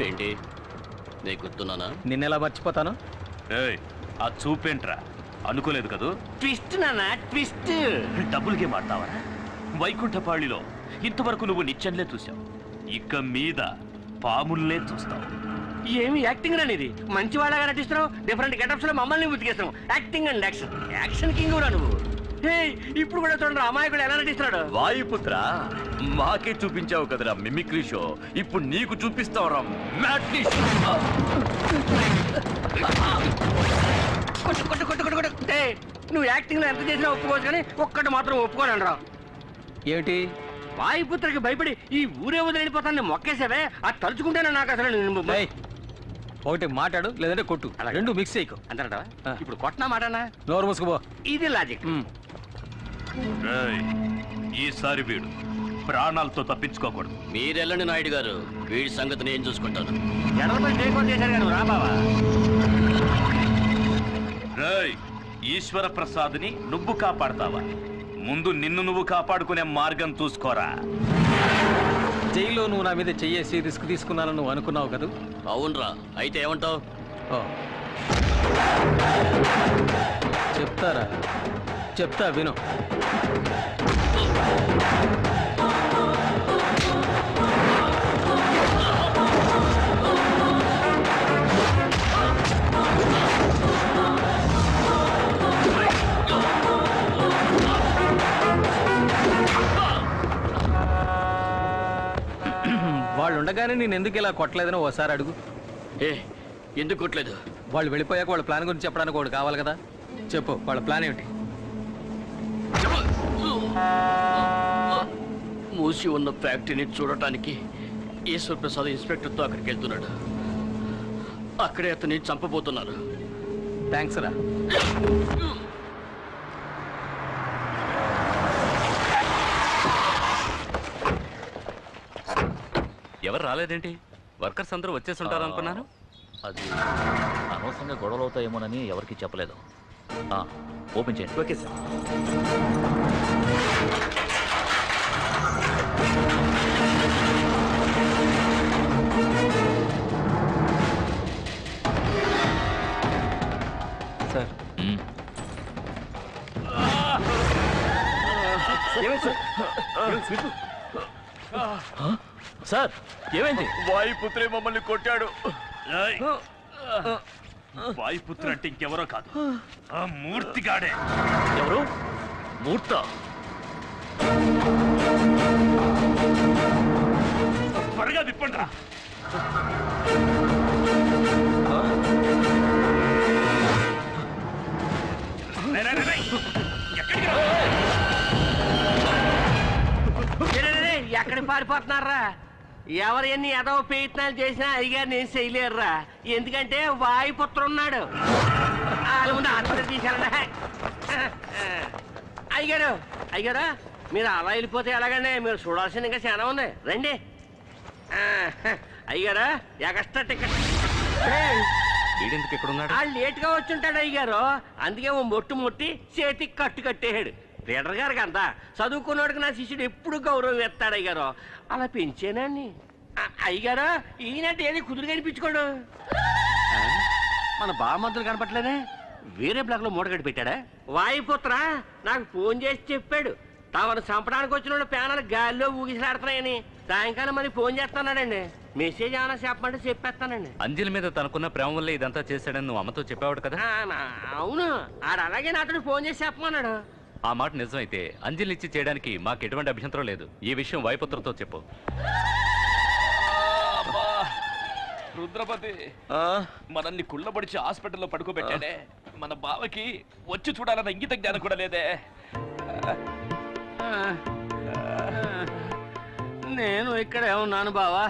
ఏంటి నీకు గుర్తున్నానా? నిన్నెలా మర్చిపోతాను? ఆ చూపేంట్రా, అనుకోలేదు కదూ. ట్విస్ట్ నాన్న, ట్విస్ట్. డబ్బులకే మాట్లావా? వైకుంఠపాళిలో ఇంతవరకు నువ్వు నిత్యంలే చూసావు, ఇక మీద పాముల్లే చూస్తావు. ఏమి యాక్టింగ్ రా నీది? మంచి వాళ్ళగా నటిస్తున్నావు, డిఫరెంట్ గెటప్స్ లో మమ్మల్ని ఉతికేస్తున్నావు. Acting and action, action king రా నువ్వు. ఇప్పుడు కూడా చూడండి అమాయకుడు ఎలా నటిస్తున్నాడు. వాయుపుత్ర, మాకే చూపించావు కదరా మిమిక్రీ షో, ఇప్పుడు నీకు చూపిస్తావురా మ్యాట్నీ షో. నువ్వు యాక్టింగ్ లో ఎంత చేసినా ఒప్పుకోవచ్చు, కానీ ఒక్కటి మాత్రం ఒప్పుకోనండి రా. ఏమిటి? వాయుపుత్రకి భయపడి ఈ ఊరే వదిలిపోతాను మొక్కేసావే, అది తలుచుకుంటేనే నాకు అసలు. ఒకటి మాట్లాడు, లేదంటే కొట్టు, రెండు మిక్స్ చేయకు అంటారా? ఇప్పుడు కొట్టనా మాటనా? నోరు మూసుకుపో. ఇది లాజిక్. ఈసారి వీడు ప్రాణాలతో తప్పించుకోకూడదు. మీరెళ్ళండి నాయుడు గారు, వీడి సంగతి నేను చూసుకుంటాను. ఈశ్వర ప్రసాద్ని నువ్వు కాపాడతావా? ముందు నిన్ను నువ్వు కాపాడుకునే మార్గం చూసుకోరా. జైల్లో నువ్వు నా మీద చెయ్యేసి రిస్క్ తీసుకున్నాను నువ్వు అనుకున్నావు కదా? అవునరా, అయితే ఏమంటావు? చెప్తారా? చెప్తా, విను. వాళ్ళు ఉండగానే నేను ఎందుకు ఇలా కొట్టలేదని ఓసారి అడుగు. ఎందుకు కొట్టలేదు? వాళ్ళు వెళ్ళిపోయాక వాళ్ళ ప్లాన్ గురించి చెప్పడానికి ఒకటి కావాలి కదా. చెప్పు, వాళ్ళ ప్లాన్ ఏమిటి? మూసి ఉన్న ఫ్యాక్టరీని చూడటానికి ఈశ్వర్ ప్రసాద్ ఇన్స్పెక్టర్తో అక్కడికి వెళ్తున్నాడు. అక్కడే అతన్ని చంపబోతున్నారు. థ్యాంక్స్ రా. ఎవరు రాలేదేంటి? వర్కర్స్ అందరూ వచ్చేసి ఉంటారు అనుకున్నాను. అది అనవసరంగా గొడవలు అవుతాయేమోనని ఎవరికి చెప్పలేదు. ఓపెన్ చేయండి. Okay sir. సార్, సార్ ఏమైంది? వాయుపుత్రే మమ్మల్ని కొట్టాడు. వాయుపుత్ర అంటే ఇంకెవరో కాదు, ఆ మూర్తిగాడే. ఎవరు? మూర్త? త్వరగా విప్పండి రా. ఎక్కడికి పారిపోతున్నారా? ఎవరు ఎన్ని ఎదవ ప్రయత్నాలు చేసినా అయ్యగారు నేను చేయలేరురా, ఎందుకంటే వాయుపుత్ర ఉన్నాడు. వాళ్ళ ముందు ఆత్మహత్య తీశారా? అయ్యగారు, అయ్యగారు మీరు అలా వెళ్ళిపోతే ఎలాగండి? మీరు చూడాల్సింది ఇంకా చాలా ఉంది. రండి. అయ్యారా ఎక్స్ట్రా టికెట్. వీడెందుకు ఇక్కడ ఉన్నాడు? లేట్గా వచ్చుంటాడు అయ్యారు. అందుకే ఓ మొట్టు మొట్టి చేతికి కట్టు కట్టేయాడు. లీడర్ గారికి అంతా చదువుకున్నాడికి నా శిష్యుడు ఎప్పుడు గౌరవం ఎత్తాడు అయ్యారు. అలా పెంచేనండి. అయ్యారా ఈయనంటే ఏది కుదురు కనిపించుకోడు. మన బామద్దులు కనపట్లేదే. వేరే బ్లాక్ లో మూటగడ్డి పెట్టాడా? వాయుపుత్ర నాకు ఫోన్ చేసి చెప్పాడు తమను చంపడానికి వచ్చిన ప్యానలు గాలిలో ఊగిసలాడుతున్నాయని. సాయంకాలం మరి ఫోన్ చేస్తున్నాడండి. మెసేజ్ ఏమైనా చెప్పమంటే చెప్పేస్తానండి. అంజలి మీద తనకున్న ప్రేమ వల్ల ఇదంతా చేశాడని నువ్వు అమ్మతో చెప్పావు కదా? అవును, ఆడు అలాగే నాతో ఫోన్ చేసి చెప్పమన్నాడు. ఆ మాట నిజమైతే అంజలి ఇచ్చి చేయడానికి మాకు ఎటువంటి అభ్యంతరం లేదు. ఈ విషయం వాయుపుత్రతో చెప్పు. రుద్రపతి మనల్ని కుళ్ళబడిచి హాస్పిటల్లో పడుకోబెట్టాడే. మన బావకి వచ్చి చూడాలన్న ఇంగిత జ్ఞానం కూడా లేదే. నేను ఇక్కడే ఉన్నాను బావా.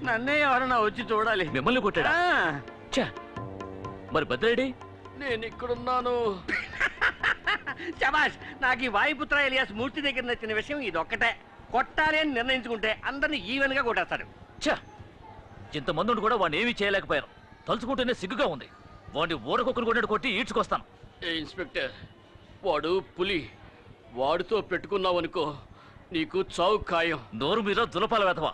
నన్నే ఎవరన్నా వచ్చి చూడాలి. మిమ్మల్ని కొట్టాడా? మరి భద్రేడి? నేను ఇక్కడున్నాను. శబాష్, నాకు ఈ వాయుపుత్ర ఎలియాస్ మూర్తి దగ్గర నచ్చిన విషయం ఇదొక్కటే. కొట్టాలి అని నిర్ణయించుకుంటే అందరినీ ఈవెన్ గా కొట్టేస్తాడు. ఇంతమంది కూడా వాడిని ఏమీ చేయలేకపోయారు. తలుచుకుంటేనే సిగ్గుగా ఉంది. వాడిని ఊరకొక్కరు కొన్నట్టు కొట్టి ఈడ్చుకొస్తాను. ఇన్స్పెక్టర్, వాడు పులి. వాడితో పెట్టుకున్నావనుకో నీకు చావు ఖాయం. నోరు మీద దులపాల వెతవా.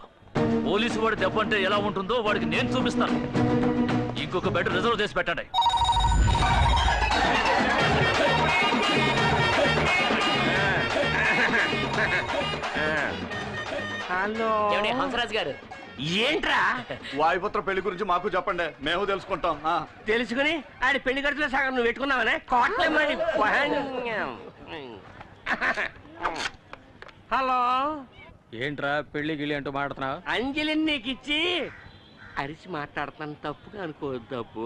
పోలీసు వాడి దెబ్బ అంటే ఎలా ఉంటుందో వాడికి నేను చూపిస్తాను. ఇంకొక బెడ్ రిజర్వ్ చేసి పెట్టండి. హలో హంసరాజ్ గారు. ఏంట్రా? వాయుపుత్ర పెళ్లి గురించి మాకు చెప్పండి, మేము తెలుసుకుంటాం. తెలుసుకుని ఆడి పెళ్లి ఖర్చులో సగం నువ్వు పెట్టుకున్నావనే కోట్లమని. హలో, ఏంట్రా పెళ్లి గిళ్ళి అంటూ మాట్లాడుతున్నావు? అంజలిని నీకు ఇచ్చి అరిచి మాట్లాడుతాను, తప్పుగా అనుకోవద్దు. తప్పు.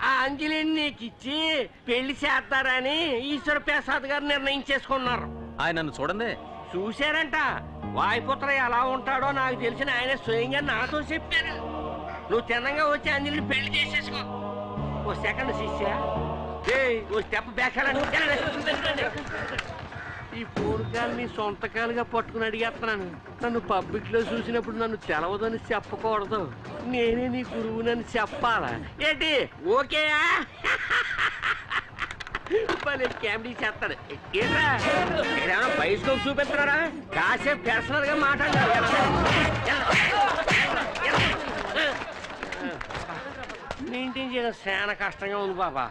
ఆ అంజలిని నీకు ఇచ్చి పెళ్లి చేస్తారని ఈశ్వర ప్రసాద్ గారు నిర్ణయించేసుకున్నారు. ఆయన నన్ను చూడండి. చూశారంట. వాయుపుత్ర ఎలా ఉంటాడో నాకు తెలిసిన ఆయన స్వయంగా నాతో చెప్పారు. నువ్వు తిన్నంగా వచ్చి అంజలిని పెళ్లి చేసేసుకో. ఓ సెకండ్ శిష్య, ఓ స్టెప్ బ్యాక్. ఈ పూర్గాల్ని సొంతకాలుగా పట్టుకుని అడిగేస్తున్నాను. నన్ను పబ్లిక్ లో చూసినప్పుడు నన్ను తెలవదని చెప్పకూడదు. నేనే నీ గురువునని చెప్పాలా ఏంటి? ఓకేయా? కామెడీ చేస్తాడు. ఏమన్నా బైస్కోప్ చూపిస్తున్నారా? కాసేపు పర్సనల్ గా మాట్లాడారు. మెయింటైన్ చేయడం చాలా కష్టంగా ఉంది బాబా.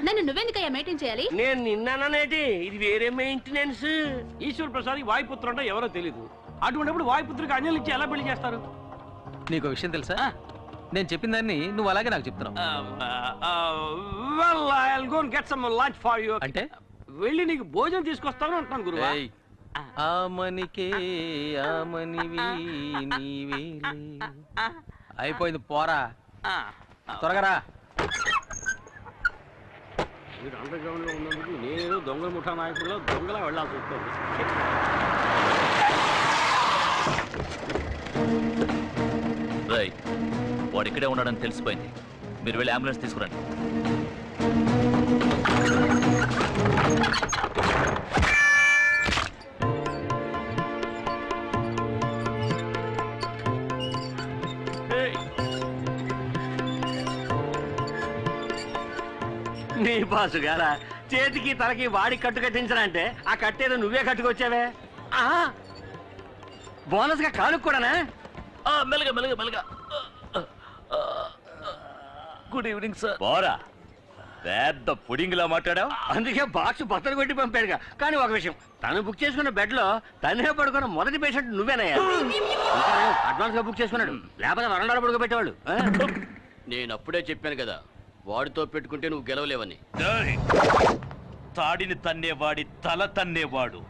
నన్ను నువ్వెందుకయ్యా మెయింటైన్ చేయాలి? నేను నిన్నానేటి, ఇది వేరే మెయింటెనెన్స్. ఈశ్వర ప్రసాద్ వాయుపుత్ర అంటే ఎవరో తెలీదు. అటువంటిప్పుడు వాయుపుత్రికి అంజలి ఇచ్చి ఎలా పెళ్లి చేస్తారు? నీకు విషయం తెలుసా? నేను చెప్పిన దాన్ని నువ్వు అలాగే నాకు చెప్తున్నావు. అంటే వెళ్ళి నీకు భోజనం తీసుకొస్తాను అంటున్నాను గురువా. ఆమనికే ఆమనివి నీవేలే. అయిపోయింది, పోరా త్వరగా రా. మీరు అండర్ గ్రౌండ్ లో ఉన్నందుకు నేను దొంగల ముఠా నాయకుల్లో దొంగలా వెళ్ళాల్సి వస్తుంది. వాడు ఇక్కడే ఉన్నాడని తెలిసిపోయింది. మీరు వెళ్ళి అంబులెన్స్ తీసుకురండి. నీ బాసు గారా చేతికి తలకి వాడి కట్టు కట్టించనంటే ఆ కట్టేదో నువ్వే కట్టుకొచ్చావే. బోనస్ గా కానుక కూడానా? మెల్లగా మెల్లగా మెల్లగా. Good evening sir. పోరా, పెద్ద పుడింగ్లా మాట్లాడావు. అందుకే బాక్స్ బట్టలు కొట్టి పంపాడుగా. కానీ ఒక విషయం, తను బుక్ చేసుకున్న బెడ్ లో తనే పడుకున్న మొదటి పేషెంట్ నువ్వేనయ్యా. అడ్వాన్స్ గా బుక్ చేసుకున్నాడు, లేకపోతే వరండాలో పడుకోబెట్టేవాళ్ళు. నేను అప్పుడే చెప్పాను కదా, వాడితో పెట్టుకుంటే నువ్వు గెలవలేవని. తాడిని తన్నేవాడి తల తన్నేవాడు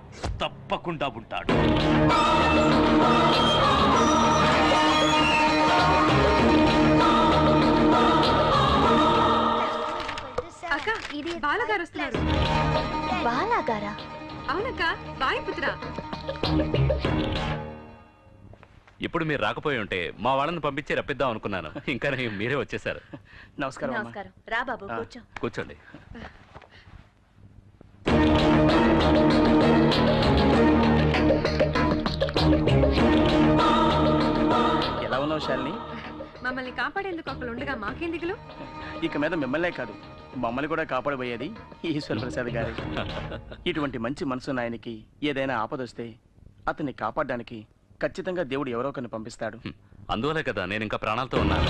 తప్పకుండా ఉంటాడు. అక్క, ఇది బాలగారు వస్తున్నారు. బాలాగారా? అవునక్క, వాయుపుత్ర. ఇప్పుడు మీరు రాకపోయి ఉంటే మా వాళ్ళని పంపించి రప్పిద్దాం అనుకున్నాను. ఇంకా మీరే వచ్చేసారు. నమస్కారం. నమస్కారం. రా బాబు, కూర్చో. కూర్చోండి. ఎలా ఉన్నావు శాలిని? మమ్మల్ని కాపాడేందుకు ఒకళ్ళు ఉండగా మాకేం దిగులు? ఇక మీద మిమ్మల్నే కాదు మమ్మల్ని కూడా కాపాడబోయేది ఈశ్వర ప్రసాద్ గారు. ఇటువంటి మంచి మనసున్న ఆయనకి ఏదైనా ఆపదొస్తే అతన్ని కాపాడడానికి ఖచ్చితంగా దేవుడు ఎవరో ఒకరిని పంపిస్తాడు. అందువలే కదా నేను ఇంకా ప్రాణాలతో ఉన్నాను.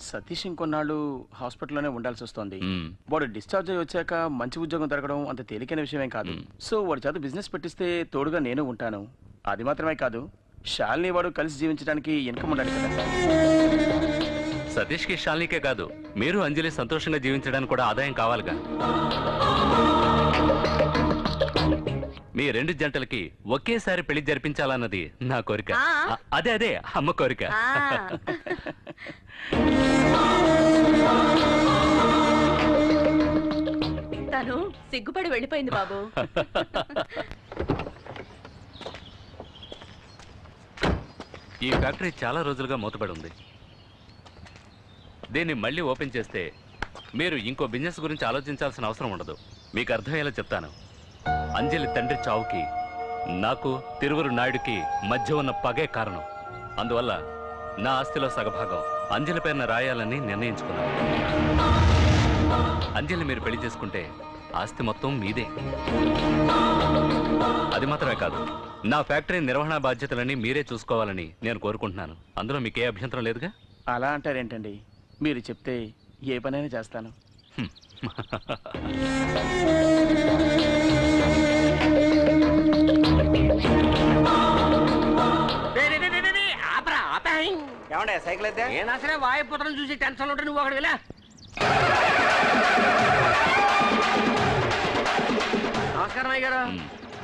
సతీష్ ఇంకొన్నాళ్ళు హాస్పిటల్లోనే ఉండాల్సి వస్తుంది. వాడు డిశ్చార్జ్ అయ్యి వచ్చాక మంచి ఉద్యోగం దొరకడం అంత తేలికైన విషయమేం కాదు. సో వాడి చేత బిజినెస్ పెట్టిస్తే తోడుగా నేను ఉంటాను. అది మాత్రమే కాదు, శాలిని వాడు కలిసి జీవించడానికి ఇన్కమ్ ఉండాలి కదా. సతీష్కి శాలినికే కాదు, మీరు అంజలి సంతోషంగా జీవించడానికి కూడా ఆదాయం కావాలిగా. మీ రెండు జంటలకి ఒకేసారి పెళ్లి జరిపించాలన్నది నా కోరిక. అదే అదే అమ్మ కోరిక. తను సిగ్గుపడి వెళ్ళిపోయింది బాబు. ఈ ఫ్యాక్టరీ చాలా రోజులుగా మూతపడి ఉంది. దీన్ని మళ్ళీ ఓపెన్ చేస్తే మీరు ఇంకో బిజినెస్ గురించి ఆలోచించాల్సిన అవసరం ఉండదు. మీకు అర్థమయ్యేలా చెప్తాను. అంజలి తండ్రి చావుకి నాకు తిరువురు నాయుడికి మధ్య ఉన్న పగే కారణం. అందువల్ల నా ఆస్తిలో సగభాగం అంజలి పేరున రాయాలని నిర్ణయించుకున్నాను. అంజలి మీరు పెళ్లి చేసుకుంటే ఆస్తి మొత్తం మీదే. అది మాత్రమే కాదు, నా ఫ్యాక్టరీ నిర్వహణ బాధ్యతలని మీరే చూసుకోవాలని నేను కోరుకుంటున్నాను. అందులో మీకే అభ్యంతరం లేదుగా? అలా అంటారేంటండి? మీరు చెప్తే ఏ పనైనా చేస్తాను. ఏమండే సైకిల్ అయితే ఏనా సరే వాయుపుత్రం చూసి టెన్షన్ ఉంటే నువ్వు ఒకటి వెళ్ళా. నమస్కారం అయ్య గారు.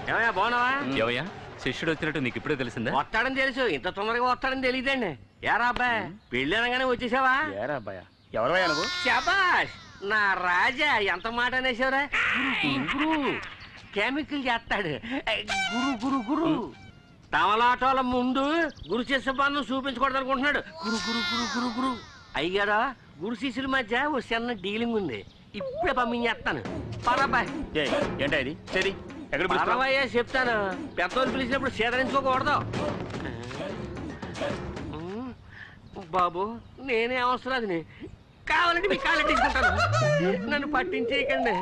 ఏమయ్యా బాగున్నావా? ఏమయ్యా శిష్యుడు వచ్చినట్టు నీకు ఇప్పుడే తెలిసిందా? వస్తాడని తెలుసు, ఇంత తొందరగా వస్తాడని తెలియదండి. ఏరా అబ్బాయి పెళ్ళి అనగానే వచ్చేసావా? ఏరా అబ్బాయా ఎవరయ్యా నువ్వు? శబాష్ నా రాజా, ఎంత మాట అనేసావురా. గురు కెమికల్ చేస్తాడు. గురు గురు గురు తమలాటోల ముందు గురు శిష్య బంధం చూపించకూడదు అనుకుంటున్నాడు. గురు గురు గురు గురు గురు అయ్యారా, గురు శిష్యుల మధ్య ఓ చిన్న డీలింగ్ ఉంది. ఇప్పుడే పంపించేస్తాను. పరబాయ్ ఏంటా ఇది? సరే ఎక్కడ పరవయ్యా చెప్తాను. పెద్దోళ్ళు పిలిచినప్పుడు సేదరించుకోకూడదు బాబు. నేనే అవసరాన్ని కావాలంటే మీ కాళ్ళు తీసుకుంటాను. నన్ను పట్టించేయకండి.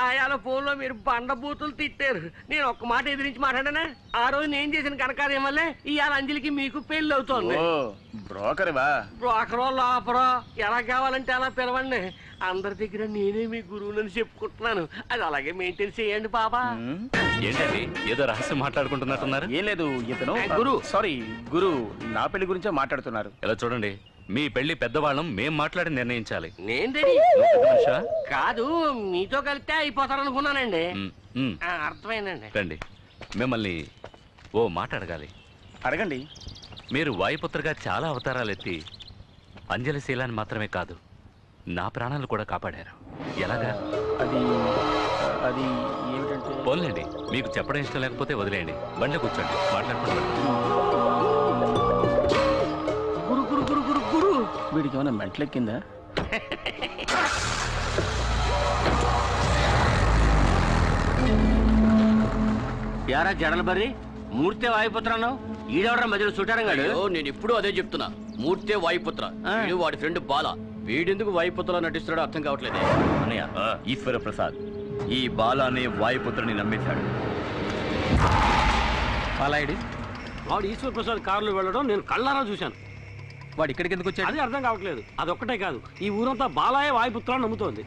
ఆయాల ఫోన్లో మీరు బండబూతులు తిట్టారు. నేను ఒక్క మాట ఎదిరించి మాట్లాడానా? ఆ రోజు నేను చేసిన కనకార్యం వల్లే ఇవాళ అంజలికి మీకు పెళ్లి అవుతోంది. బ్రోకర్వా? బ్రోకరో లోపరో ఎలా కావాలంటే అలా పిలవండి. అందరి దగ్గర నేనే మీ గురువునని చెప్పుకుంటున్నాను. అది అలాగే మెయింటైన్ చేయండి బాబా. ఏంటండి ఏదో రహస్యం మాట్లాడుకుంటున్నట్టున్నారు? ఏం లేదు, ఇతను గురు సారీ గురు నా పెళ్లి గురించే మాట్లాడుతున్నారు. ఇలా చూడండి, మీ పెళ్లి పెద్దవాళ్ళం మేం మాట్లాడి నిర్ణయించాలి. నేను కాదు, మీతో కలిస్తే అయిపోతారనుకున్నానండి. అర్థమైందండి. రండి, మిమ్మల్ని ఓ మాట అడగాలి. అడగండి. మీరు వాయుపుత్రగా చాలా అవతారాలు ఎత్తి అంజలి శీలాన్ని మాత్రమే కాదు నా ప్రాణాలు కూడా కాపాడారు. ఎలాగా? అది ఏమిటంటే పోన్లేండి, మీకు చెప్పడం ఇష్టం లేకపోతే వదిలేయండి. బండి కూర్చోండి, మాట్లాడుకోండి. గురు గురు గురు గురు గురు వీడికి ఏమైనా మెంట్లెక్కిందా? యారా జడల బర్రి మూర్తే వాయుపుత్ర అన్నావు. ఈడెవడరా మధ్యలో చుట్టారంగాడు? నేను ఇప్పుడు అదే చెప్తున్నా. మూర్తే వాయుపుత్ర, వీడు వాడి ఫ్రెండ్ బాల. వీడెందుకు వాయుపుత్రలో నటిస్తున్నాడో అర్థం కావట్లేదే. అన్నయ్య ఈశ్వర ప్రసాద్ ఈ బాల అనే వాయుపుత్రుని నమ్మేశాడు. బాలాయుడు వాడు ఈశ్వర ప్రసాద్ కారులో వెళ్ళడం నేను కళ్ళారా చూశాను. వాడు ఇక్కడికి ఎందుకు వచ్చాడు? అది అర్థం కావట్లేదు. అదొక్కటే కాదు, ఈ ఊరంతా బాలాయే వాయుపుత్రాన్ని నమ్ముతోంది.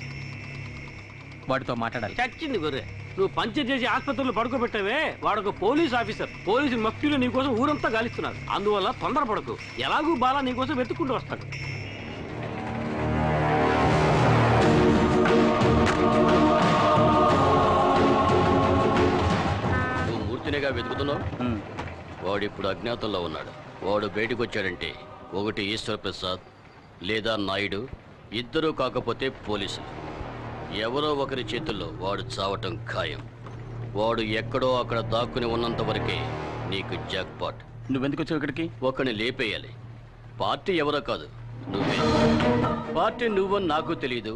వాడితో మాట్లాడాలి. చచ్చింది గొర్రె. నువ్వు పంచర్ చేసి ఆసుపత్రిలో పడుకోబెట్టావే, వాడొక పోలీస్ ఆఫీసర్. పోలీసు మఫ్తీలో నీకోసం ఊరంతా గాలిస్తున్నారు. అందువల్ల తొందరపడకు. ఎలాగూ బాలా నీకోసం వెతుక్కుంటూ వస్తాడు. నువ్వు మూర్తినిగా వెతుకుతున్నావు. వాడిప్పుడు అజ్ఞాతంలో ఉన్నాడు. వాడు బయటకు వచ్చాడంటే ఒకటి ఈశ్వర ప్రసాద్ లేదా నాయుడు, ఇద్దరూ కాకపోతే పోలీసులు. ఎవరో ఒకరి చేతుల్లో వాడు చావటం ఖాయం. వాడు ఎక్కడో అక్కడ దాక్కుని ఉన్నంత వరకే నీకు జాక్పాట్. నువ్వెందుకు వచ్చావు ఇక్కడికి? ఒకరిని లేపేయాలి. పార్టీ ఎవరో కాదు, నువ్వే. పార్టీ నువ్వని నాకు తెలీదు,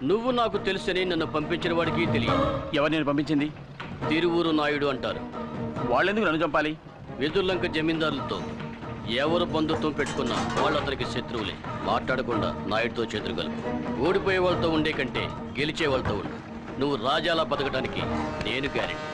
నువ్వు నాకు తెలుసని నన్ను పంపించిన వాడికి తెలియదు. ఎవరు నేను పంపించింది? తిరువూరు నాయుడు అంటారు. వాళ్ళెందుకు నన్ను చంపాలి? వెదుర్లంక జమీందారులతో ఎవరు బంధుత్వం పెట్టుకున్నా వాళ్ళు అతనికి శత్రువులే. మాట్లాడకుండా నాయుడుతో చేతులు కలుపు. ఓడిపోయే వాళ్ళతో ఉండే కంటే గెలిచే వాళ్ళతో ఉండు. నువ్వు రాజాలా బతకడానికి నేను గ్యారెంటీ.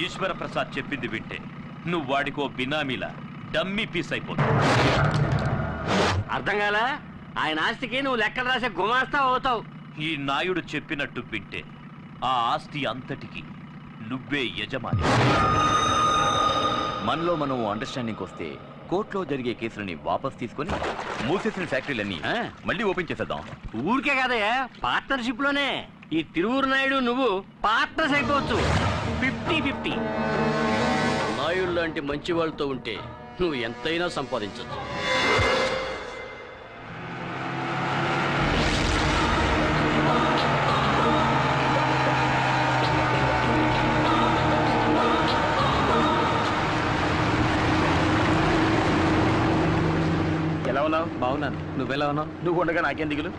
ఈశ్వర ప్రసాద్ చెప్పింది వింటే నువ్వు వాడికో బినామీలా డమ్మీ పీస్ అయిపోతావు. అర్థం కాలా? ఆయన ఆస్తికి నువ్వు లెక్కలు రాసే గుమాస్తా అవుతావు. ఈ నాయుడు చెప్పినట్టు వింటే ఆ ఆస్తి అంతటికి నువ్వే యజమాని. మనలో మనం అండర్స్టాండింగ్ వస్తే కోర్టులో జరిగే కేసులని వాపస్ తీసుకొని మూసేసిన ఫ్యాక్టరీలన్నీ మళ్ళీ ఓపెన్ చేసేద్దాం. ఊరికే కదయ్యా, పార్ట్నర్షిప్ లోనే. ఈ తిరువూరు నాయుడు నువ్వు పార్ట్నర్స్ అయిపోవచ్చు. 50-50. నాయుడు లాంటి మంచి వాళ్ళతో ఉంటే నువ్వు ఎంతైనా సంపాదించచ్చు. ఎలా ఉన్నావు? బాగున్నాను. నువ్వెలా ఉన్నావు? నువ్వు ఉండగా నాకేం దిగులు?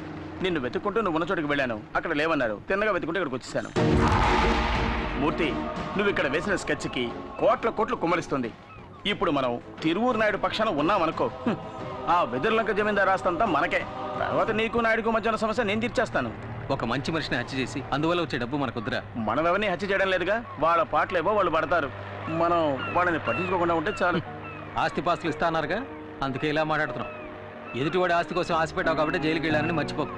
నిన్ను వెతుక్కుంటూ నువ్వు ఉన్న చోటుకి వెళ్ళాను. అక్కడ లేవన్నారు. తిన్నగా వెతుకుంటూ ఇక్కడికి వచ్చేసాను. మూర్తి, నువ్వు ఇక్కడ వేసిన స్కెచ్కి కోట్ల కోట్లు కుమ్మరిస్తుంది. ఇప్పుడు మనం తిరువూరు నాయుడు పక్షాన ఉన్నామనుకో, ఆ వెదుర్లంక జమీందారు ఆస్తంతా మనకే. తర్వాత నీకు నాయుడుకు మధ్య ఉన్న సమస్య నేను తీర్చేస్తాను. ఒక మంచి మనిషిని హత్య చేసి అందువల్ల వచ్చే డబ్బు మనకొద్దురా. మనం ఎవరిని హత్య చేయడం లేదుగా. వాళ్ళ పాటలేవో వాళ్ళు పడతారు. మనం వాళ్ళని పట్టించుకోకుండా ఉంటే చాలు. ఆస్తిపాస్తులు ఇస్తా అన్నారుగా, అందుకే ఇలా మాట్లాడుతున్నాం. ఎదుటివాడి ఆస్తి కోసం ఆశ పెట్టావు కాబట్టి జైలుకి వెళ్ళానని మర్చిపోకు.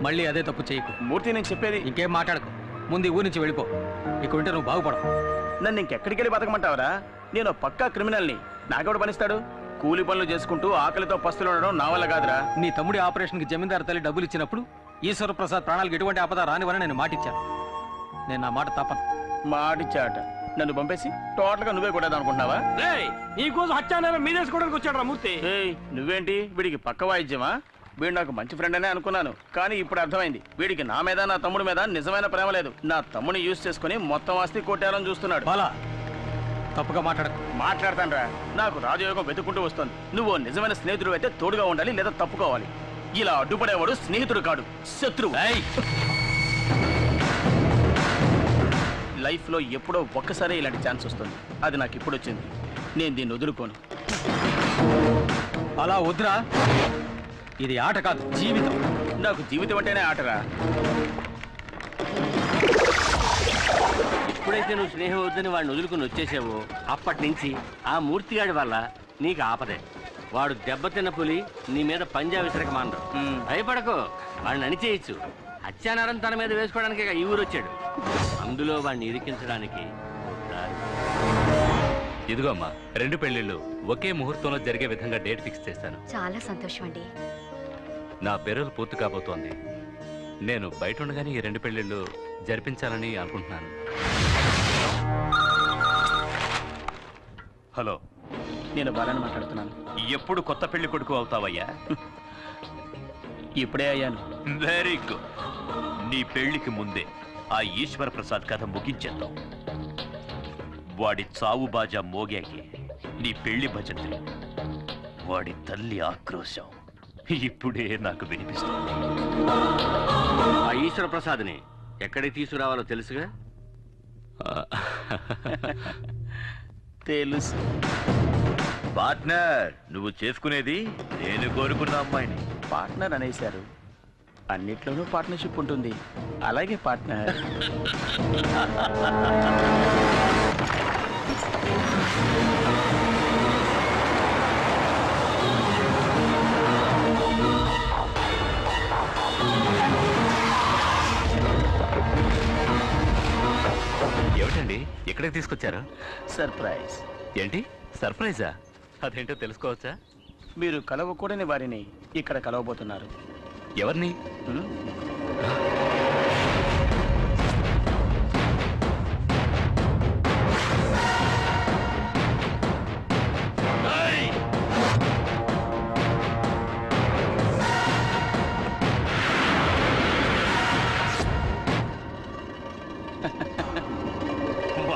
మళ్ళీ అదే తప్పు చేయకు. మూర్తి, నేను చెప్పేది ఇంకేం మాట్లాడకు. ముందు ఈ ఊరి నుంచి వెళ్ళిపో. ఇక్కడ ఉంటే నువ్వు బాగుపడవు. నన్ను ఇంకెక్కడికి వెళ్ళి బతకమంటావరా? నేను పక్కా క్రిమినల్ని. నాకెవడు పనిస్తాడు? కూలి పనులు చేసుకుంటూ ఆకలితో పస్తులు ఉండడం నా వల్ల కాదురా. నీ తమ్ముడి ఆపరేషన్కి జమీందారు తల్లి డబ్బులు ఇచ్చినప్పుడు ఈశ్వర ప్రసాద్ ప్రాణాలకు ఎటువంటి ఆపద రానివని నేను మాటిచ్చాను. నేను నా మాట తప్పను. మాటిచ్చాట. నన్ను పంపేసి టోటల్గా నువ్వే కొట్టేది అనుకుంటున్నావా? నీకోసం హత్యానేరం మీదేసుకోవడానికి వచ్చాడు మూర్తి. నువ్వేంటి వీడికి పక్క వాయిద్యమా? వీడు నాకు మంచి ఫ్రెండ్ అనే అనుకున్నాను, కానీ ఇప్పుడు అర్థమైంది వీడికి నా మీద నా తమ్ముడి మీద నిజమైన ప్రేమ లేదు. నా తమ్ముని యూజ్ చేసుకుని మొత్తం ఆస్తి కొట్టాలని చూస్తున్నాడు. తప్పుగా మాట్లాడతాను రా. నాకు రాజయోగం వెతుక్కుంటూ వస్తుంది. నువ్వు నిజమైన స్నేహితుడు అయితే తోడుగా ఉండాలి, లేదా తప్పుకోవాలి. ఇలా అడ్డుపడేవాడు స్నేహితుడు కాడు, శత్రువు. లైఫ్లో ఎప్పుడో ఒక్కసారి ఇలాంటి ఛాన్స్ వస్తుంది. అది నాకు ఇప్పుడు వచ్చింది. నేను దీన్ని వదులుకోను. అలా వద్దురా. ఇది ఆట కాదు, జీవితం. నాకు జీవితం అంటేనే ఆటరా. ఎప్పుడైతే నువ్వు స్నేహం వద్దని వాడిని వదులుకుని వచ్చేసావో అప్పటి నుంచి ఆ మూర్తిగాడి వల్ల నీకు ఆపదే. వాడు దెబ్బతిన్న పులి నీ మీద పంజా విసరక మానడు. భయపడకు, వాడిని అణిచేయచ్చు. హత్యానారం తన మీద వేసుకోవడానికి ఈ ఊరు వచ్చాడు. అందులో వాడిని ఇరికించడానికి ఇదిగో అమ్మా, 2 పెళ్లిళ్ళు ఒకే ముహూర్తంలో జరిగే విధంగా డేట్ ఫిక్స్ చేశాను. చాలా సంతోషం అండి. నా పెరోల్ పూర్తి కాబోతోంది. నేను బయట ఉండగానే ఈ 2 పెళ్లిళ్ళు జరిపించాలని అనుకుంటున్నాను. హలో, నేను బాలని మాట్లాడుతున్నాను. ఎప్పుడు కొత్త పెళ్లి కొడుకు అవుతావయ్యా? ఇప్పుడే అయ్యాను. Very good. నీ పెళ్లికి ముందే ఆ ఈశ్వర ప్రసాద్ కథ ముగించేద్దాం. వాడి చావు బాజా మోగాకి నీ పెళ్లి భజనలు, వాడి తల్లి ఆక్రోశం ఇప్పుడే నాకు వినిపిస్తుంది. ఆ ఈశ్వర ప్రసాద్ని ఎక్కడికి తీసుకురావాలో తెలుసుగా? తెలుసు. పార్ట్నర్, నువ్వు చేసుకునేది నేను కోరుకున్న అమ్మాయిని. పార్ట్నర్ అనేశారు, అన్నిట్లోనూ పార్ట్నర్షిప్ ఉంటుంది. అలాగే పార్ట్నర్. ఏమిటండి ఎక్కడికి తీసుకొచ్చారు? సర్ప్రైజ్. ఏంటి సర్ప్రైజా? అదేంటో తెలుసుకోవచ్చా? మీరు కలవకూడని వారిని ఇక్కడ కలవబోతున్నారు. ఎవరిని?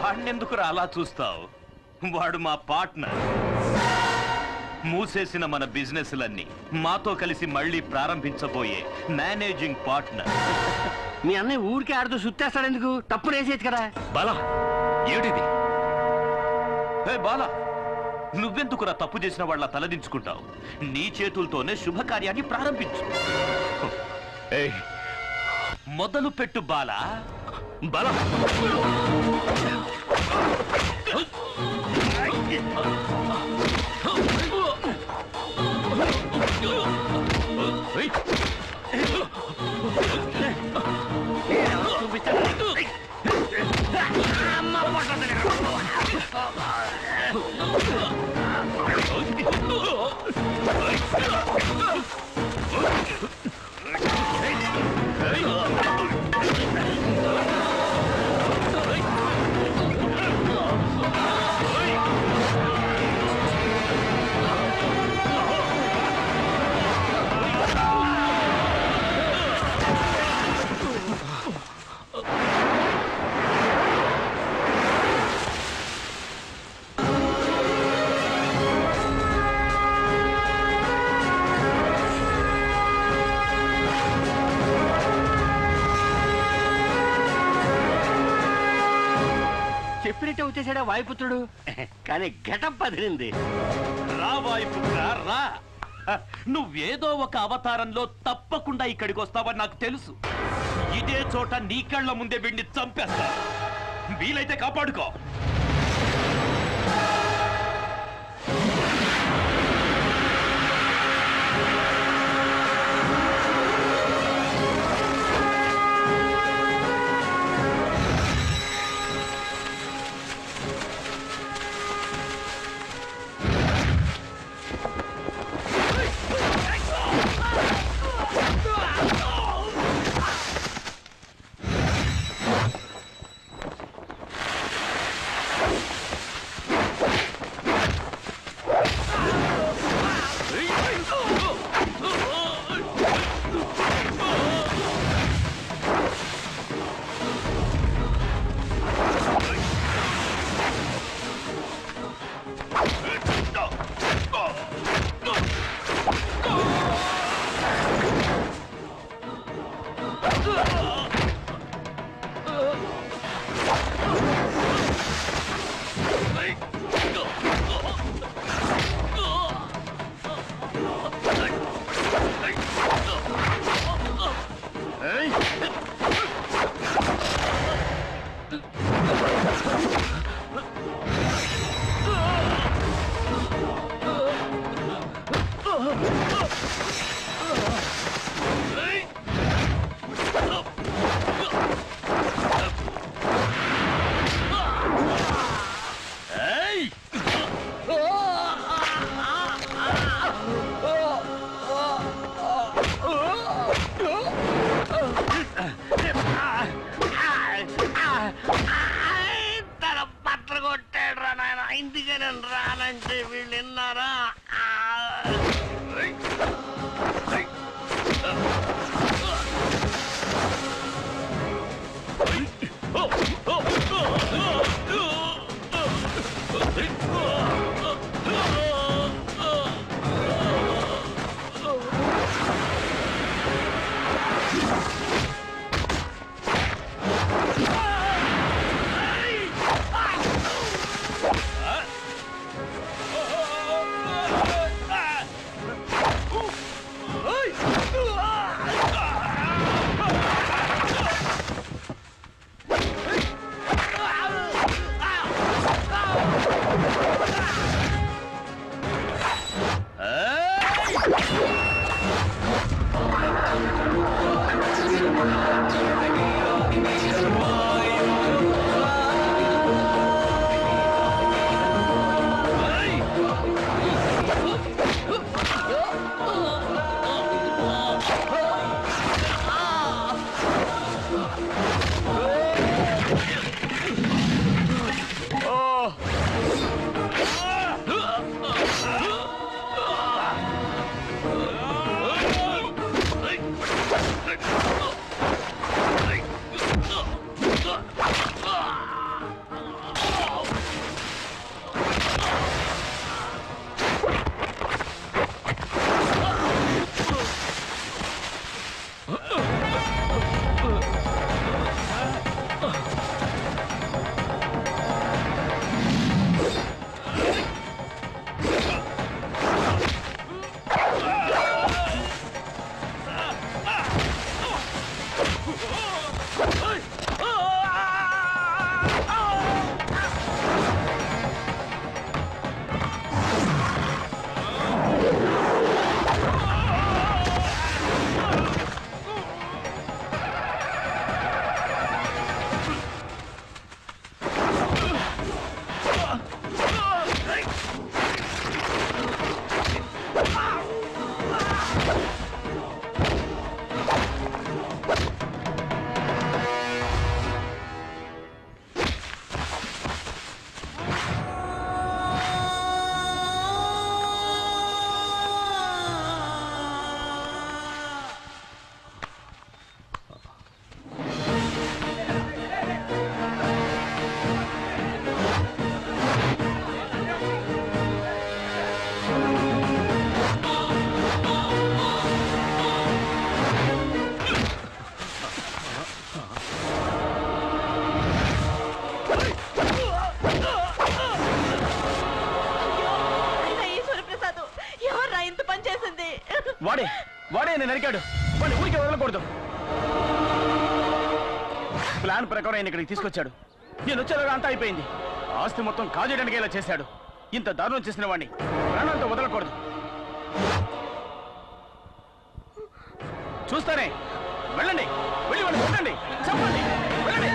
వాడినెందుకు అలా చూస్తావు? వాడు మా పార్ట్నర్. మూసేసిన మన బిజినెస్లన్నీ మాతో కలిసి మళ్ళీ ప్రారంభించబోయే మేనేజింగ్ పార్ట్నర్. మీ అన్నయ్య ఊరికే ఆడుతూ సుత్తేస్తాడు ఎందుకు? తప్పు వేసేది కదా. బాలా, ఏమిటిది? బాలా, నువ్వెందుకురా తప్పు చేసిన వాళ్ళ తలదించుకుంటావు? నీ చేతులతోనే శుభకార్యాన్ని ప్రారంభించు. మొదలు పెట్టు బాలా. బాలా, చెప్పినట్టే వచ్చేసాడా వాయుపుత్రుడు. కానీ గెటప్ అదిరింది. రా వాయుపుత్ర రా. నువ్వేదో ఒక అవతారంలో తప్పకుండా ఇక్కడికి వస్తావని నాకు తెలుసు. ఇదే చోట నీ కళ్ళ ముందే వీడిని చంపేస్తా. వీలైతే కాపాడుకో. తన పత్ర కొట్టాడు రా నాయన. ఇందుకే నేను రానంటే వీళ్ళు విన్నారా? దొరికాడు, వాడిని ఊరికే వదలకూడదు. ప్లాన్ ప్రకారం ఆయన ఇక్కడికి తీసుకొచ్చాడు. నేను వచ్చేలాగా అంతా అయిపోయింది. ఆస్తి మొత్తం కాజేయడానికి ఇలా చేశాడు. ఇంత దారుణం చేసిన వాడిని ప్రాణాలతో వదలకూడదు. చూస్తానే, వెళ్ళండి, వెళ్ళి వాడిని కొట్టండి, చెప్పండి, వెళ్ళండి.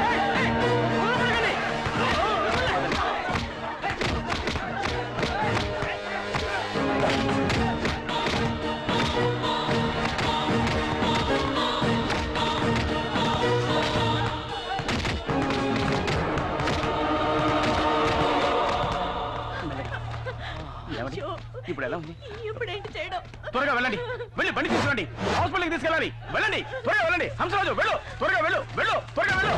ఇప్పుడు ఎలా ఉంది? ఇప్పుడేంటి చేయడం? త్వరగా వెళ్ళండి, వెళ్ళి బండి తీసుకురండి, హాస్పిటల్కి తీసుకెళ్ళాలి. వెళ్ళండి, త్వరగా వెళ్ళండి. హంసరాజు వెళ్ళు, త్వరగా వెళ్ళు, వెళ్ళు, త్వరగా వెళ్ళు.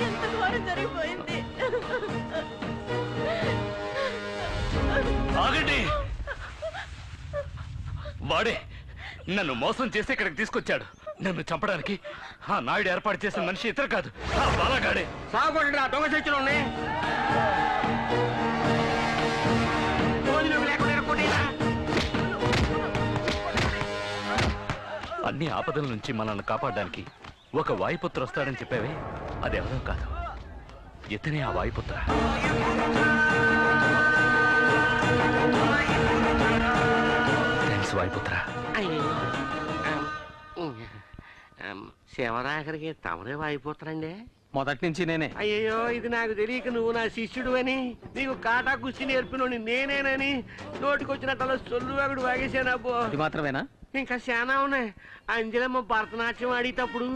ఎంత ఘోరం జరిగిపోయింది. ఆగండి! వాడే నన్ను మోసం చేసి ఇక్కడికి తీసుకొచ్చాడు. నన్ను చంపడానికి ఆ నాయుడు ఏర్పాటు చేసిన మనిషి ఇతర కాదు, ఆ బాలగాడే. సాగుకుంటున్నా దొంగ చచ్చిన అన్ని ఆపదల నుంచి మనల్ని కాపాడడానికి ఒక వాయుపుత్ర వస్తాడని చెప్పావే, అదెవరో కాదు, ఇతనే ఆ వాయుపుత్ర. వాయుపుత్ర, శివరాఖరికి తమరే వాయిపోతారండి. మొదటి నుంచి నేనే. అయ్యో, ఇది నాకు తెలియక నువ్వు నా శిష్యుడు అని, నీకు కాటా కుస్తీ నేర్పినోని నేనేనని నోటికొచ్చినట్టు సొల్లువాగుడు వాగేశానబ్బో. ఇది మాత్రమేనా? ఇంకా చాలా ఉన్నాయి. అంజలమ్మ భరతనాట్యం ఆడేటప్పుడు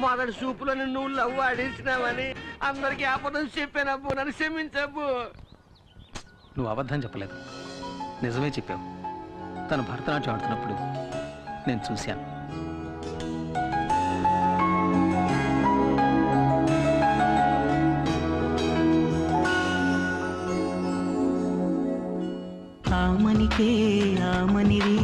మొదటి సూపులో నువ్వు లవ్ ఆడేసినావని అందరికి ఆపదం చెప్పానబ్బు. నన్ను క్షమించబ్బు. నువ్వు అబద్ధం చెప్పలేదు, నిజమే చెప్పావు. తను భరతనాట్యం ఆడుతున్నప్పుడు నేను చూశాను. ఆమనికే ఆమనివి